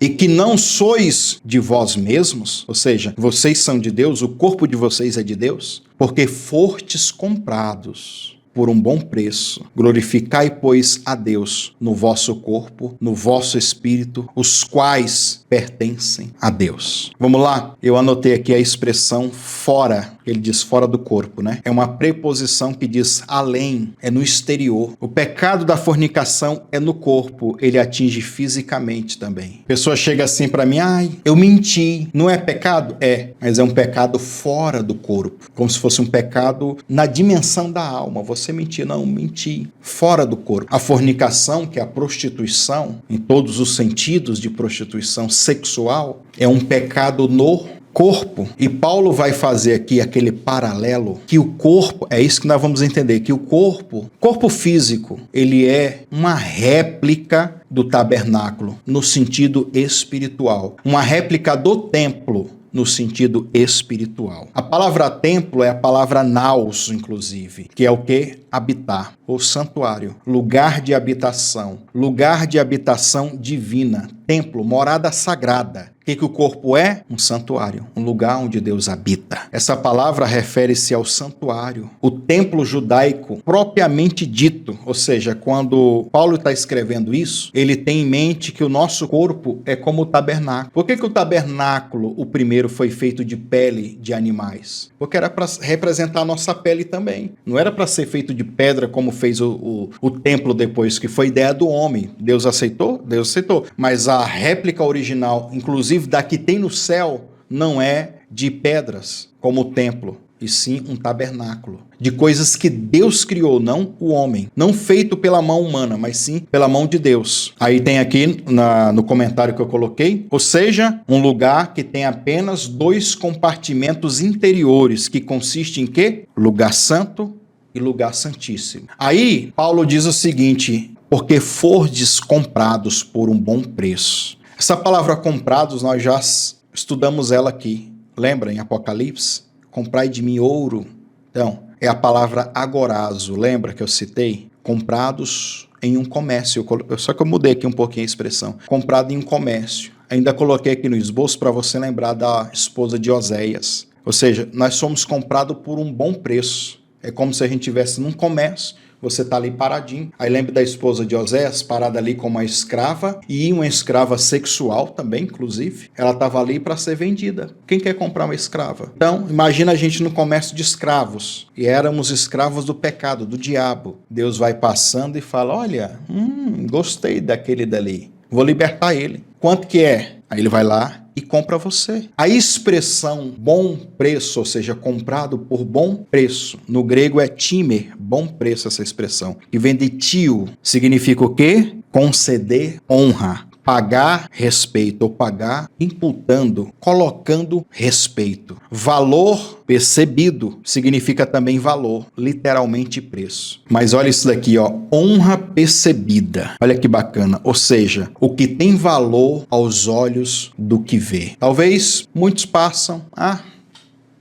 Speaker 1: e que não sois de vós mesmos, ou seja, vocês são de Deus, o corpo de vocês é de Deus, porque fostes comprados por um bom preço. Glorificai, pois, a Deus no vosso corpo, no vosso espírito, os quais pertencem a Deus. Vamos lá? Eu anotei aqui a expressão fora. Ele diz fora do corpo, né? É uma preposição que diz além, é no exterior. O pecado da fornicação é no corpo, ele atinge fisicamente também. A pessoa chega assim para mim, eu menti. Não é pecado? É, mas é um pecado fora do corpo. Como se fosse um pecado na dimensão da alma. Você mentiu, não, menti. Fora do corpo. A fornicação, que é a prostituição, em todos os sentidos de prostituição sexual, é um pecado no corpo. E Paulo vai fazer aqui aquele paralelo que o corpo, é isso que nós vamos entender, que o corpo físico, ele é uma réplica do tabernáculo no sentido espiritual, uma réplica do templo no sentido espiritual. A palavra templo é a palavra naos, inclusive, que é o que? Habitar, ou santuário, lugar de habitação divina, templo, morada sagrada, O que o corpo é? Um santuário, um lugar onde Deus habita. Essa palavra refere-se ao santuário, o templo judaico propriamente dito. Ou seja, quando Paulo está escrevendo isso, ele tem em mente que o nosso corpo é como o tabernáculo. Por que o tabernáculo, o primeiro, foi feito de pele de animais? Porque era para representar a nossa pele também. Não era para ser feito de pedra como fez o templo depois, que foi ideia do homem. Deus aceitou? Deus aceitou. Mas a réplica original, inclusive da que tem no céu, não é de pedras, como o templo, e sim um tabernáculo. De coisas que Deus criou, não o homem. Não feito pela mão humana, mas sim pela mão de Deus. Aí tem aqui no comentário que eu coloquei, ou seja, um lugar que tem apenas 2 compartimentos interiores, que consiste em quê? Lugar santo e lugar santíssimo. Aí, Paulo diz o seguinte: porque fordes comprados por um bom preço. Essa palavra comprados, nós já estudamos ela aqui. Lembra em Apocalipse? Comprai de mim ouro. Então, é a palavra agorazo. Lembra que eu citei? Comprados em um comércio. Só que eu mudei aqui um pouquinho a expressão. Comprado em um comércio. Ainda coloquei aqui no esboço para você lembrar da esposa de Oséias. Ou seja, nós somos comprados por um bom preço. É como se a gente estivesse num comércio. Você está ali paradinho. Aí lembra da esposa de Oséias, parada ali como uma escrava, e uma escrava sexual também, inclusive. Ela estava ali para ser vendida. Quem quer comprar uma escrava? Então, imagina a gente no comércio de escravos. E éramos escravos do pecado, do diabo. Deus vai passando e fala: olha, gostei daquele dali. Vou libertar ele. Quanto que é? Aí ele vai lá e compra você. A expressão bom preço, ou seja, comprado por bom preço, no grego é timer, bom preço essa expressão, que vem de tio, significa o quê? Conceder honra. Pagar respeito, ou pagar imputando, colocando respeito. Valor percebido significa também valor, literalmente preço. Mas olha isso daqui, ó, honra percebida. Olha que bacana, ou seja, o que tem valor aos olhos do que vê. Talvez muitos passam,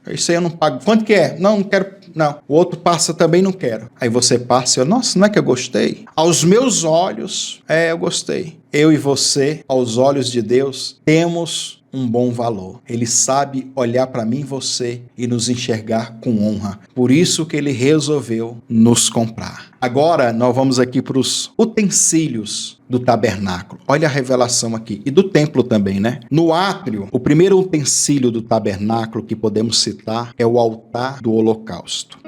Speaker 1: isso aí eu não pago. Quanto que é? Não quero. Não. O outro passa também, não quero. Aí você passa e nossa, não é que eu gostei? Aos meus olhos, eu gostei. Eu e você, aos olhos de Deus, temos um bom valor. Ele sabe olhar para mim e você e nos enxergar com honra. Por isso que ele resolveu nos comprar. Agora, nós vamos aqui para os utensílios do tabernáculo. Olha a revelação aqui. E do templo também, né? No átrio, o primeiro utensílio do tabernáculo que podemos citar é o altar do holocausto.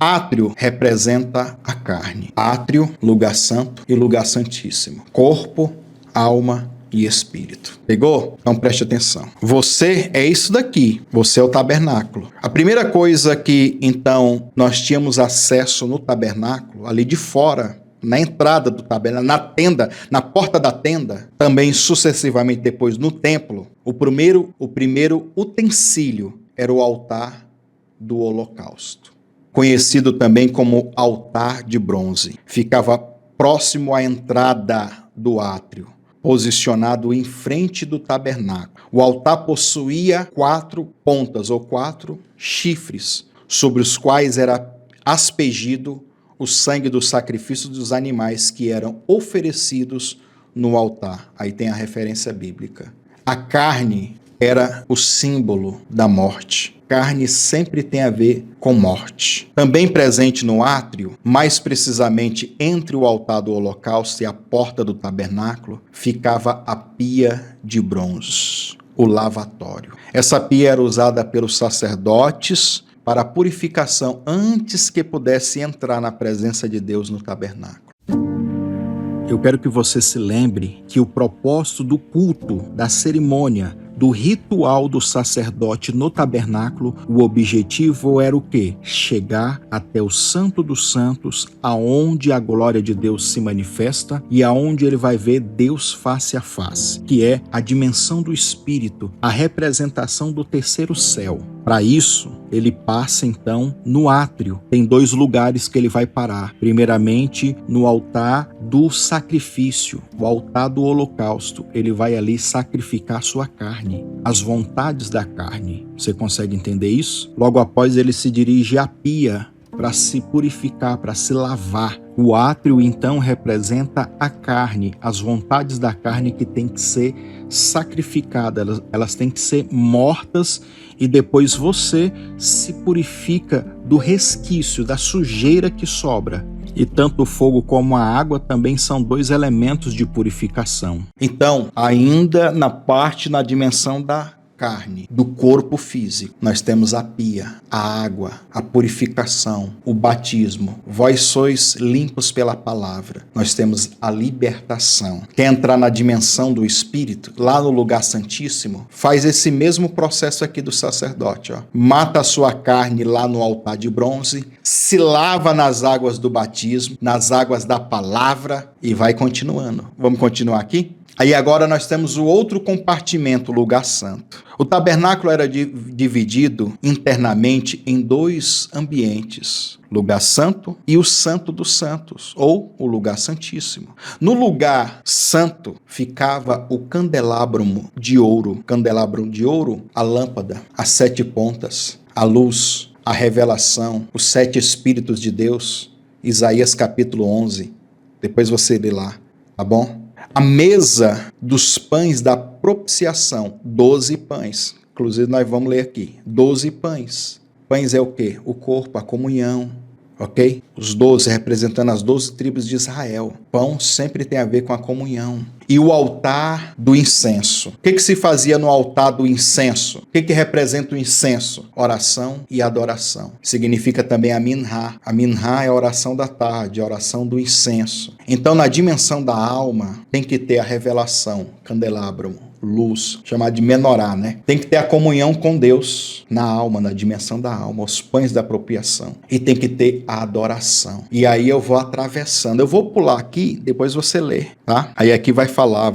Speaker 1: Átrio representa a carne. Átrio, lugar santo e lugar santíssimo. Corpo, alma e espírito. Pegou? Então preste atenção. Você é isso daqui. Você é o tabernáculo. A primeira coisa que, então, nós tínhamos acesso no tabernáculo, ali de fora, na entrada do tabernáculo, na tenda, na porta da tenda, também sucessivamente depois no templo, o primeiro utensílio era o altar do holocausto, conhecido também como altar de bronze. Ficava próximo à entrada do átrio, posicionado em frente do tabernáculo. O altar possuía 4 pontas ou 4 chifres, sobre os quais era aspergido o sangue do sacrifício dos animais que eram oferecidos no altar. Aí tem a referência bíblica. A carne era o símbolo da morte. Carne sempre tem a ver com morte. Também presente no átrio, mais precisamente entre o altar do holocausto e a porta do tabernáculo, ficava a pia de bronze, o lavatório. Essa pia era usada pelos sacerdotes para a purificação antes que pudesse entrar na presença de Deus no tabernáculo. Eu quero que você se lembre que o propósito do culto, da cerimônia, do ritual do sacerdote no tabernáculo, o objetivo era o quê? Chegar até o Santo dos Santos, aonde a glória de Deus se manifesta e aonde ele vai ver Deus face a face, que é a dimensão do Espírito, a representação do terceiro céu. Para isso, ele passa então no átrio. Tem 2 lugares que ele vai parar. Primeiramente, no altar do sacrifício, o altar do holocausto. Ele vai ali sacrificar sua carne, as vontades da carne. Você consegue entender isso? Logo após, ele se dirige à pia para se purificar, para se lavar. O átrio, então, representa a carne, as vontades da carne que tem que ser sacrificadas, elas têm que ser mortas e depois você se purifica do resquício, da sujeira que sobra. E tanto o fogo como a água também são dois elementos de purificação. Então, ainda na dimensão da carne, do corpo físico, nós temos a pia, a água, a purificação, o batismo. Vós sois limpos pela palavra. Nós temos a libertação. Quer entrar na dimensão do espírito, lá no lugar santíssimo, faz esse mesmo processo aqui do sacerdote. Mata a sua carne lá no altar de bronze, se lava nas águas do batismo, nas águas da palavra e vai continuando. Vamos continuar aqui? Aí agora nós temos o outro compartimento, o lugar santo. O tabernáculo era dividido internamente em dois ambientes, lugar santo e o santo dos santos, ou o lugar santíssimo. No lugar santo ficava o candelabro de ouro, a lâmpada, as 7 pontas, a luz, a revelação, os 7 Espíritos de Deus, Isaías capítulo 11, depois você lê lá, tá bom? A mesa dos pães da propiciação, 12 pães. Inclusive nós vamos ler aqui, 12 pães. Pães é o quê? O corpo, a comunhão, ok? Os 12 representando as 12 tribos de Israel. Pão sempre tem a ver com a comunhão. E o altar do incenso. O que se fazia no altar do incenso? O que representa o incenso? Oração e adoração. Significa também a minhá. A minhá é a oração da tarde, a oração do incenso. Então, na dimensão da alma, tem que ter a revelação, candelabro, luz, chamado de menorá, né? Tem que ter a comunhão com Deus na alma, na dimensão da alma, os pães da apropriação. E tem que ter a adoração. E aí eu vou atravessando. Eu vou pular aqui, depois você lê, tá? Aí aqui vai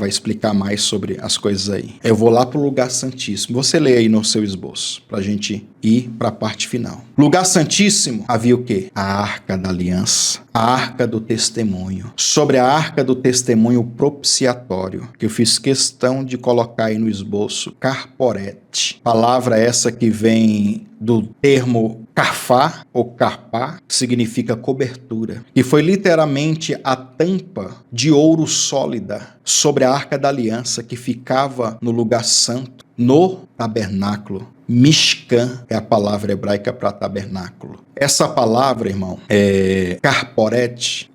Speaker 1: explicar mais sobre as coisas aí. Eu vou lá pro lugar santíssimo. Você lê aí no seu esboço, pra gente ir para a parte final. Lugar santíssimo, havia o quê? A arca da aliança, a arca do testemunho. Sobre a arca do testemunho propiciatório, que eu fiz questão de colocar aí no esboço, carporete. Palavra essa que vem do termo carfá ou carpá, que significa cobertura, e foi literalmente a tampa de ouro sólida sobre a arca da aliança que ficava no lugar santo, no tabernáculo. Mishkan é a palavra hebraica para tabernáculo. Essa palavra, irmão, caporete,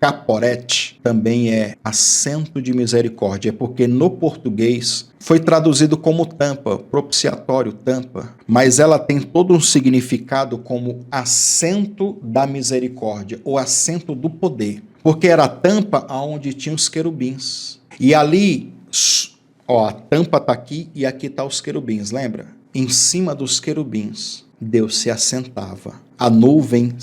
Speaker 1: também é assento de misericórdia, é porque no português foi traduzido como tampa, propiciatório, tampa, mas ela tem todo um significado como assento da misericórdia, ou assento do poder, porque era a tampa onde tinha os querubins. E ali, a tampa está aqui e aqui está os querubins, lembra? Em cima dos querubins, Deus se assentava. A nuvem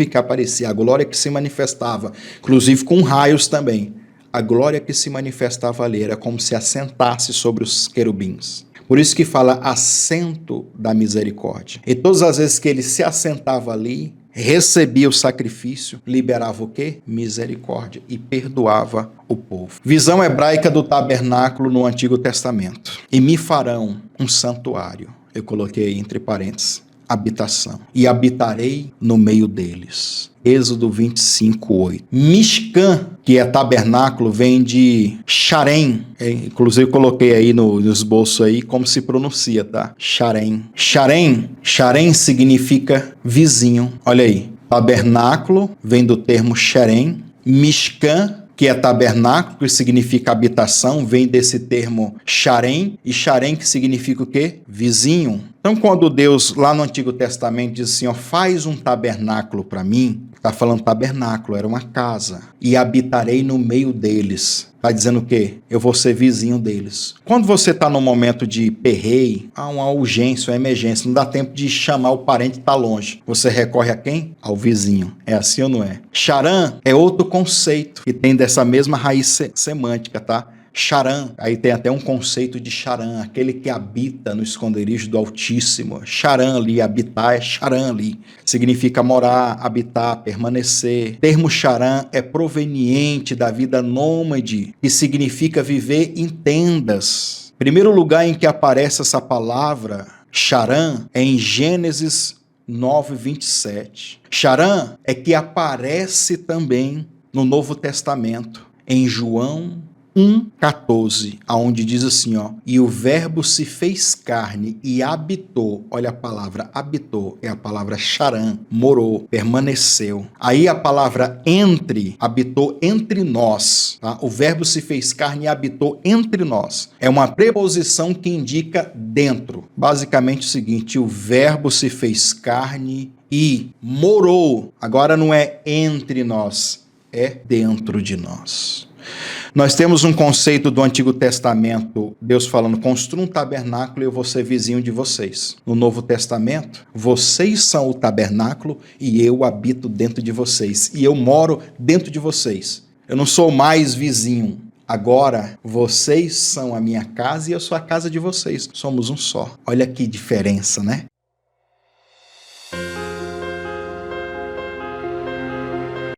Speaker 1: que aparecia, a glória que se manifestava, inclusive com raios também. A glória que se manifestava ali era como se assentasse sobre os querubins. Por isso que fala assento da misericórdia. E todas as vezes que ele se assentava ali, recebia o sacrifício, liberava o quê? Misericórdia e perdoava o povo. Visão hebraica do tabernáculo no Antigo Testamento. E me farão um santuário. Eu coloquei aí entre parênteses, habitação. E habitarei no meio deles. Êxodo 25:8. Mishkan, que é tabernáculo, vem de Sharem. Inclusive coloquei aí no esboço aí como se pronuncia, tá? Sharem. Sharem significa vizinho. Olha aí. Tabernáculo vem do termo Sharem. Mishkan, que é tabernáculo, que significa habitação, vem desse termo Sharem, e Sharem que significa o quê? Vizinho. Então, quando Deus, lá no Antigo Testamento, diz assim, faz um tabernáculo para mim, está falando tabernáculo, era uma casa, e habitarei no meio deles. Está dizendo o quê? Eu vou ser vizinho deles. Quando você está num momento de perreio, há uma urgência, uma emergência, não dá tempo de chamar o parente que está longe. Você recorre a quem? Ao vizinho. É assim ou não é? Charan é outro conceito que tem dessa mesma raiz semântica, tá? Charan, aí tem até um conceito de Charan, aquele que habita no esconderijo do Altíssimo. Charan ali, habitar é Charan ali. Significa morar, habitar, permanecer. O termo Charan é proveniente da vida nômade, que significa viver em tendas. Primeiro lugar em que aparece essa palavra, Charan, é em Gênesis 9:27. Charan é que aparece também no Novo Testamento, em João 1:14, aonde diz assim, ó, e o verbo se fez carne e habitou, olha a palavra habitou, é a palavra charan, morou, permaneceu. Aí a palavra entre, habitou entre nós, tá? O verbo se fez carne e habitou entre nós. É uma preposição que indica dentro. Basicamente o seguinte, o verbo se fez carne e morou. Agora não é entre nós, é dentro de nós. Nós temos um conceito do Antigo Testamento, Deus falando, construa um tabernáculo e eu vou ser vizinho de vocês. No Novo Testamento, vocês são o tabernáculo e eu habito dentro de vocês. E eu moro dentro de vocês. Eu não sou mais vizinho. Agora, vocês são a minha casa e eu sou a casa de vocês. Somos um só. Olha que diferença, né?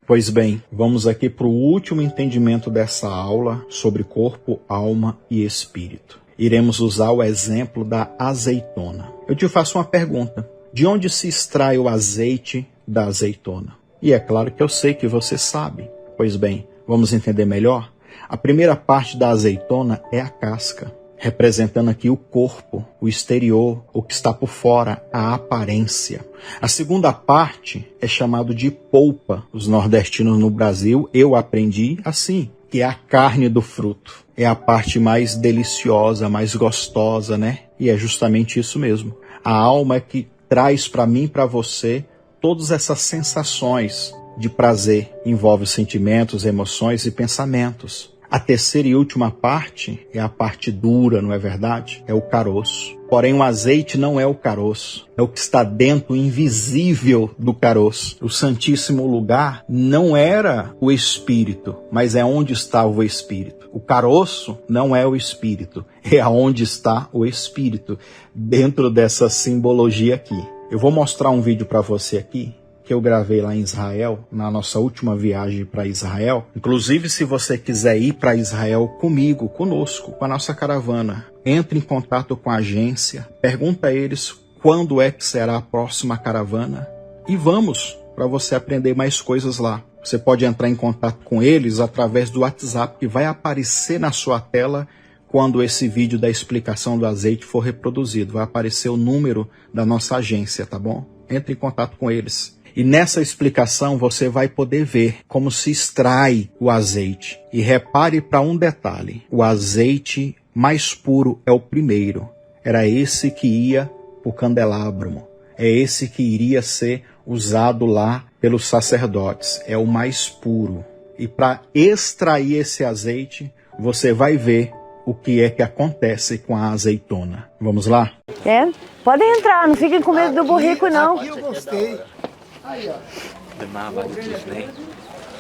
Speaker 1: Pois bem, vamos aqui para o último entendimento dessa aula sobre corpo, alma e espírito. Iremos usar o exemplo da azeitona. Eu te faço uma pergunta. De onde se extrai o azeite da azeitona? E é claro que eu sei que você sabe. Pois bem, vamos entender melhor? A primeira parte da azeitona é a casca, representando aqui o corpo, o exterior, o que está por fora, a aparência. A segunda parte é chamado de polpa. Os nordestinos no Brasil, eu aprendi assim, que é a carne do fruto. É a parte mais deliciosa, mais gostosa, né? E é justamente isso mesmo. A alma é que traz para mim e para você todas essas sensações de prazer. Envolve sentimentos, emoções e pensamentos. A terceira e última parte é a parte dura, não é verdade? É o caroço. Porém, o azeite não é o caroço. É o que está dentro, invisível do caroço. O Santíssimo Lugar não era o Espírito, mas é onde estava o Espírito. O caroço não é o Espírito, é aonde está o Espírito, dentro dessa simbologia aqui. Eu vou mostrar um vídeo para você aqui, que eu gravei lá em Israel, na nossa última viagem para Israel. Inclusive, se você quiser ir para Israel comigo, conosco, com a nossa caravana, entre em contato com a agência, pergunta a eles quando é que será a próxima caravana e vamos, para você aprender mais coisas lá. Você pode entrar em contato com eles através do WhatsApp, que vai aparecer na sua tela quando esse vídeo da explicação do azeite for reproduzido. Vai aparecer o número da nossa agência, tá bom? Entre em contato com eles. E nessa explicação você vai poder ver como se extrai o azeite. E repare para um detalhe, o azeite mais puro é o primeiro. Era esse que ia para o candelabro. É esse que iria ser usado lá pelos sacerdotes. É o mais puro. E para extrair esse azeite, você vai ver o que é que acontece com a azeitona. Vamos lá?
Speaker 4: É? Podem entrar, não fiquem com medo do burrico, não.
Speaker 5: aqui eu gostei.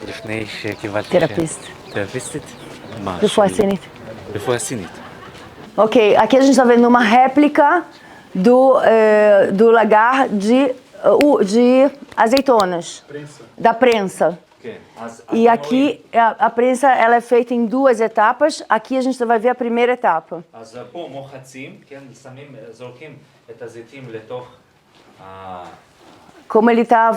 Speaker 6: לפני שקיבלתי
Speaker 4: Terapistas.
Speaker 6: מה?
Speaker 4: רפואה סינית.
Speaker 6: רפואה סינית.
Speaker 4: Ok, aqui a gente está vendo uma réplica do lagar de azeitonas. Da prensa. E aqui a prensa ela é feita em duas etapas. Aqui a gente vai ver a primeira etapa.
Speaker 6: אז פה מוחצים, כן, זורקים את הזיתים לתוך
Speaker 4: Como ele está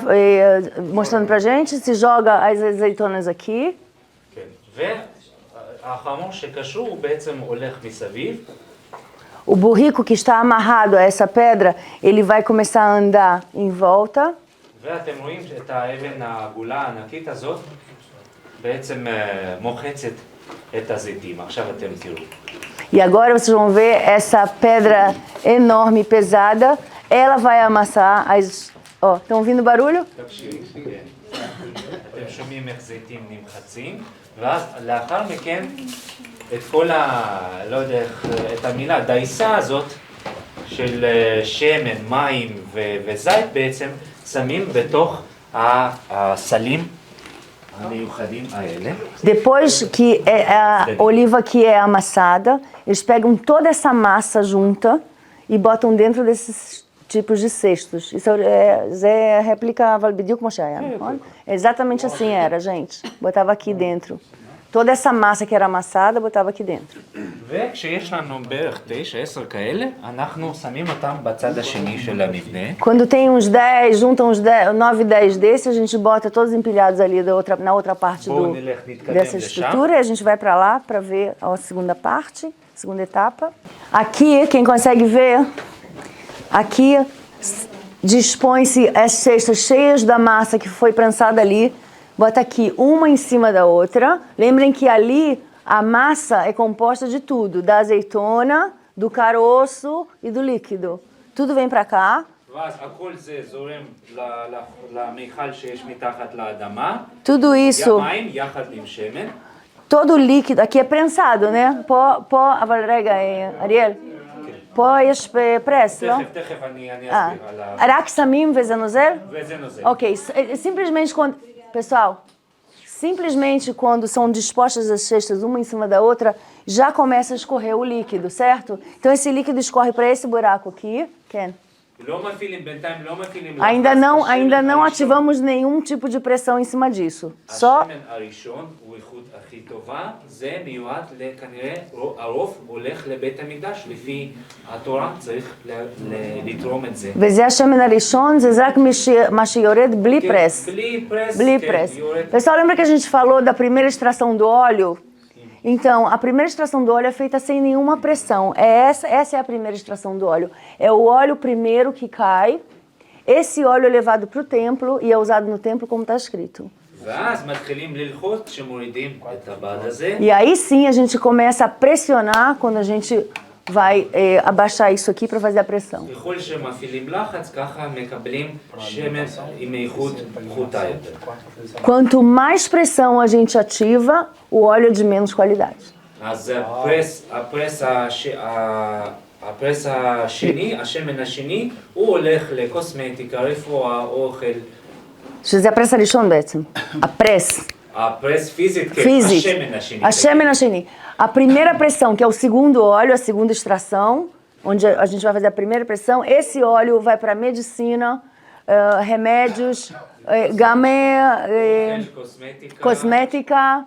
Speaker 4: mostrando pra gente, se joga as azeitonas aqui.
Speaker 6: והחמור שקשור הוא בעצם הולך מסביב.
Speaker 4: O burrico que está amarrado a essa pedra, ele vai começar a andar em volta.
Speaker 6: ואתם רואים את האבן העגולה הענקית הזאת בעצם מוחצת את הזיתים. עכשיו אתם תראו.
Speaker 4: E agora vocês vão ver essa pedra enorme, pesada. Ela vai amassar as... Ó, estão ouvindo o barulho?
Speaker 6: אתם שומעים איך זיתים נמחצים, ואז לאחר מכן את כל לא יודע, את המילה, דייסה הזאת של שמן, מים וזית בעצם שמים בתוך הסלים המיוחדים האלה.
Speaker 4: Depois que a oliva que é amassada, eles pegam toda essa massa junta e botam dentro desses tipos de cestos. Isso é réplica, bediu como é exatamente assim era, gente. Botava aqui dentro. Toda essa massa que era amassada, botava aqui dentro.
Speaker 6: וכשיש לנו בערך 9-10 כאלה, אנחנו שמים אותם בצד השני של המבנה.
Speaker 4: Quando tem uns 10, juntam uns 10, 9, 10 desses, a gente bota todos empilhados ali na outra parte dessa estrutura, e a gente vai para lá para ver a segunda parte, segunda etapa. Aqui, quem consegue ver, aqui dispõe-se as cestas cheias da massa que foi prensada ali. Bota aqui uma em cima da outra. Lembrem que ali a massa é composta de tudo, da azeitona, do caroço e do líquido. Tudo vem para cá.
Speaker 6: ואז הכל זה זורם למיכל שיש מתחת לאדמה.
Speaker 4: Tudo isso,
Speaker 6: מים יחד עם שמן.
Speaker 4: todo o líquido, aqui é prensado, né? אבל רגע, אריאל, פה יש פרס, לא?
Speaker 6: תכף אני אסביר על
Speaker 4: רק שמים וזה נוזל?
Speaker 6: וזה נוזל.
Speaker 4: Ok, simplesmente quando... Pessoal, simplesmente quando são dispostas as cestas uma em cima da outra, já começa a escorrer o líquido, certo? Então esse líquido escorre para esse buraco aqui. Ken? Ainda não ativamos nenhum tipo de pressão em cima disso. Só וזה השמן הראשון, זה רק מה שיורד בלי פרס. בלי פרס. Pessoal, lembra que a gente falou da primeira extração do óleo? Então, a primeira extração do óleo é feita sem nenhuma pressão. Essa é a primeira extração do óleo. É o óleo primeiro que cai. Esse óleo é levado para o templo e é usado no templo como está escrito. E aí sim a gente começa a pressionar quando a gente vai abaixar isso aqui para fazer a pressão. Quanto mais pressão a gente ativa, o óleo é de menos qualidade.
Speaker 6: הפרס השני, השמן השני, הוא הולך לקוסמטיקה, רפואה, אוכל.
Speaker 4: שזה הפרס הראשון בעצם. הפרס.
Speaker 6: הפרס פיזית, כן, השמן השני.
Speaker 4: השמן השני. A primeira pressão, que é o segundo óleo, a segunda extração, onde a gente vai fazer a primeira pressão, esse óleo vai para medicina, remédios, cosmética,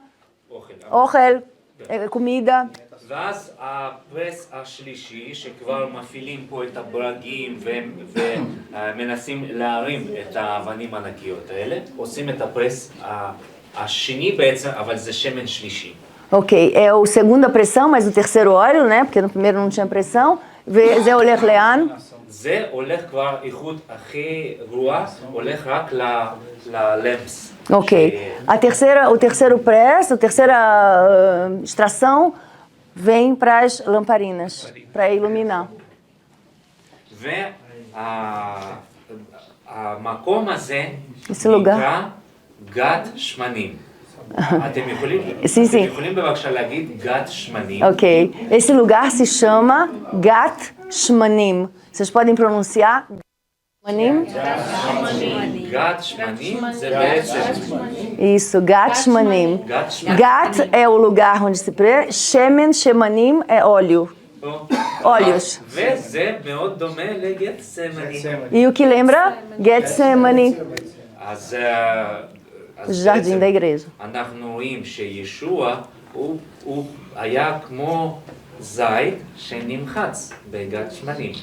Speaker 4: אוכל, comida.
Speaker 6: ואז הפרס השלישי, שכבר מפעילים פה את הברגים ומנסים להרים את האבנים הענקיות האלה, עושים את הפרס השני בעצם, אבל זה שמן שלישי.
Speaker 4: Ok, é a segunda pressão, mas o terceiro óleo, né? Porque no primeiro não tinha pressão. וזה הולך לאן?
Speaker 6: זה הולך כבר, איכות הכי גרועה, הולך רק ללמפס.
Speaker 4: Ok, o terceiro press, a terceira extração vem para as lamparinas, para iluminar.
Speaker 6: והמקום הזה
Speaker 4: lugar.
Speaker 6: נקרא גת שמנים. אתם יכולים בבקשה להגיד גת שמנים.
Speaker 4: Ok, esse lugar se chama Gat Shmanim. Vocês podem pronunciar Shmanim?
Speaker 6: גת שמנים זה בעצם...
Speaker 4: Isso, Gat Shmanim. Gat é o lugar onde se prê, Shemen, Shemanim é óleo. Óleos.
Speaker 6: וזה מאוד דומה לגתסמני.
Speaker 4: E o que lembra? Getsemani,
Speaker 6: אז
Speaker 4: jardim da igreja.
Speaker 6: אנחנו רואים שישוע הוא היה כמו זית שנמחץ בגת שמנים.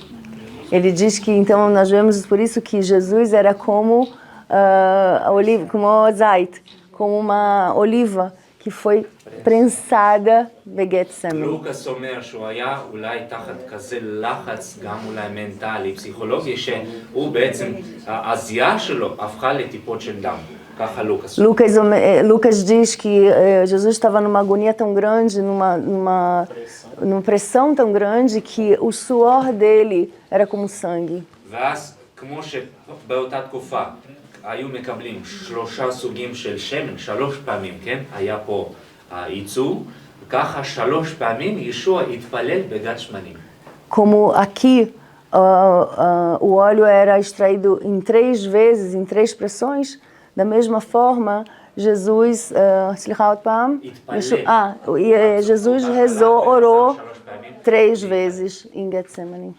Speaker 4: Ele diz que, então, nós vemos por isso que Jesus era como a oliva, como zait, como uma oliva que foi prensada בגתסמני.
Speaker 6: לוקאס אומר שהוא היה אולי תחת כזה לחץ, גם אולי מנטלי, פסיכולוגי, שהוא בעצם, העשייה שלו הפכה לטיפות של דם. ככה לוקאס.
Speaker 4: Lucas diz que Jesus estava numa agonia tão grande, numa pressão tão grande, que o suor dele era como sangue.
Speaker 6: ואז, כמו שבאותה תקופה היו מקבלים 3 סוגים של שמן, 3 פעמים, כן? היה פה ייצור, וככה 3 פעמים ישוע התפלל בגת שמנים.
Speaker 4: Como aqui o óleo era extraído em 3 vezes, em 3 pressões, da mesma forma, Jesus, Jesus rezou, orou 3 vezes em Getsemane.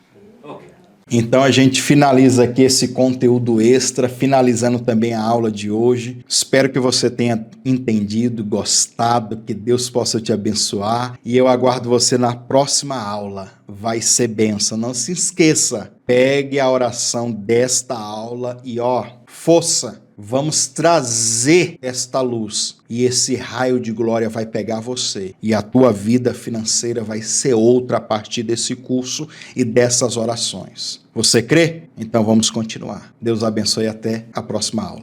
Speaker 1: Então a gente finaliza aqui esse conteúdo extra, finalizando também a aula de hoje. Espero que você tenha entendido, gostado, que Deus possa te abençoar. E eu aguardo você na próxima aula. Vai ser bênção. Não se esqueça, pegue a oração desta aula e força! Vamos trazer esta luz e esse raio de glória vai pegar você e a tua vida financeira vai ser outra a partir desse curso e dessas orações. Você crê? Então vamos continuar. Deus abençoe e até a próxima aula.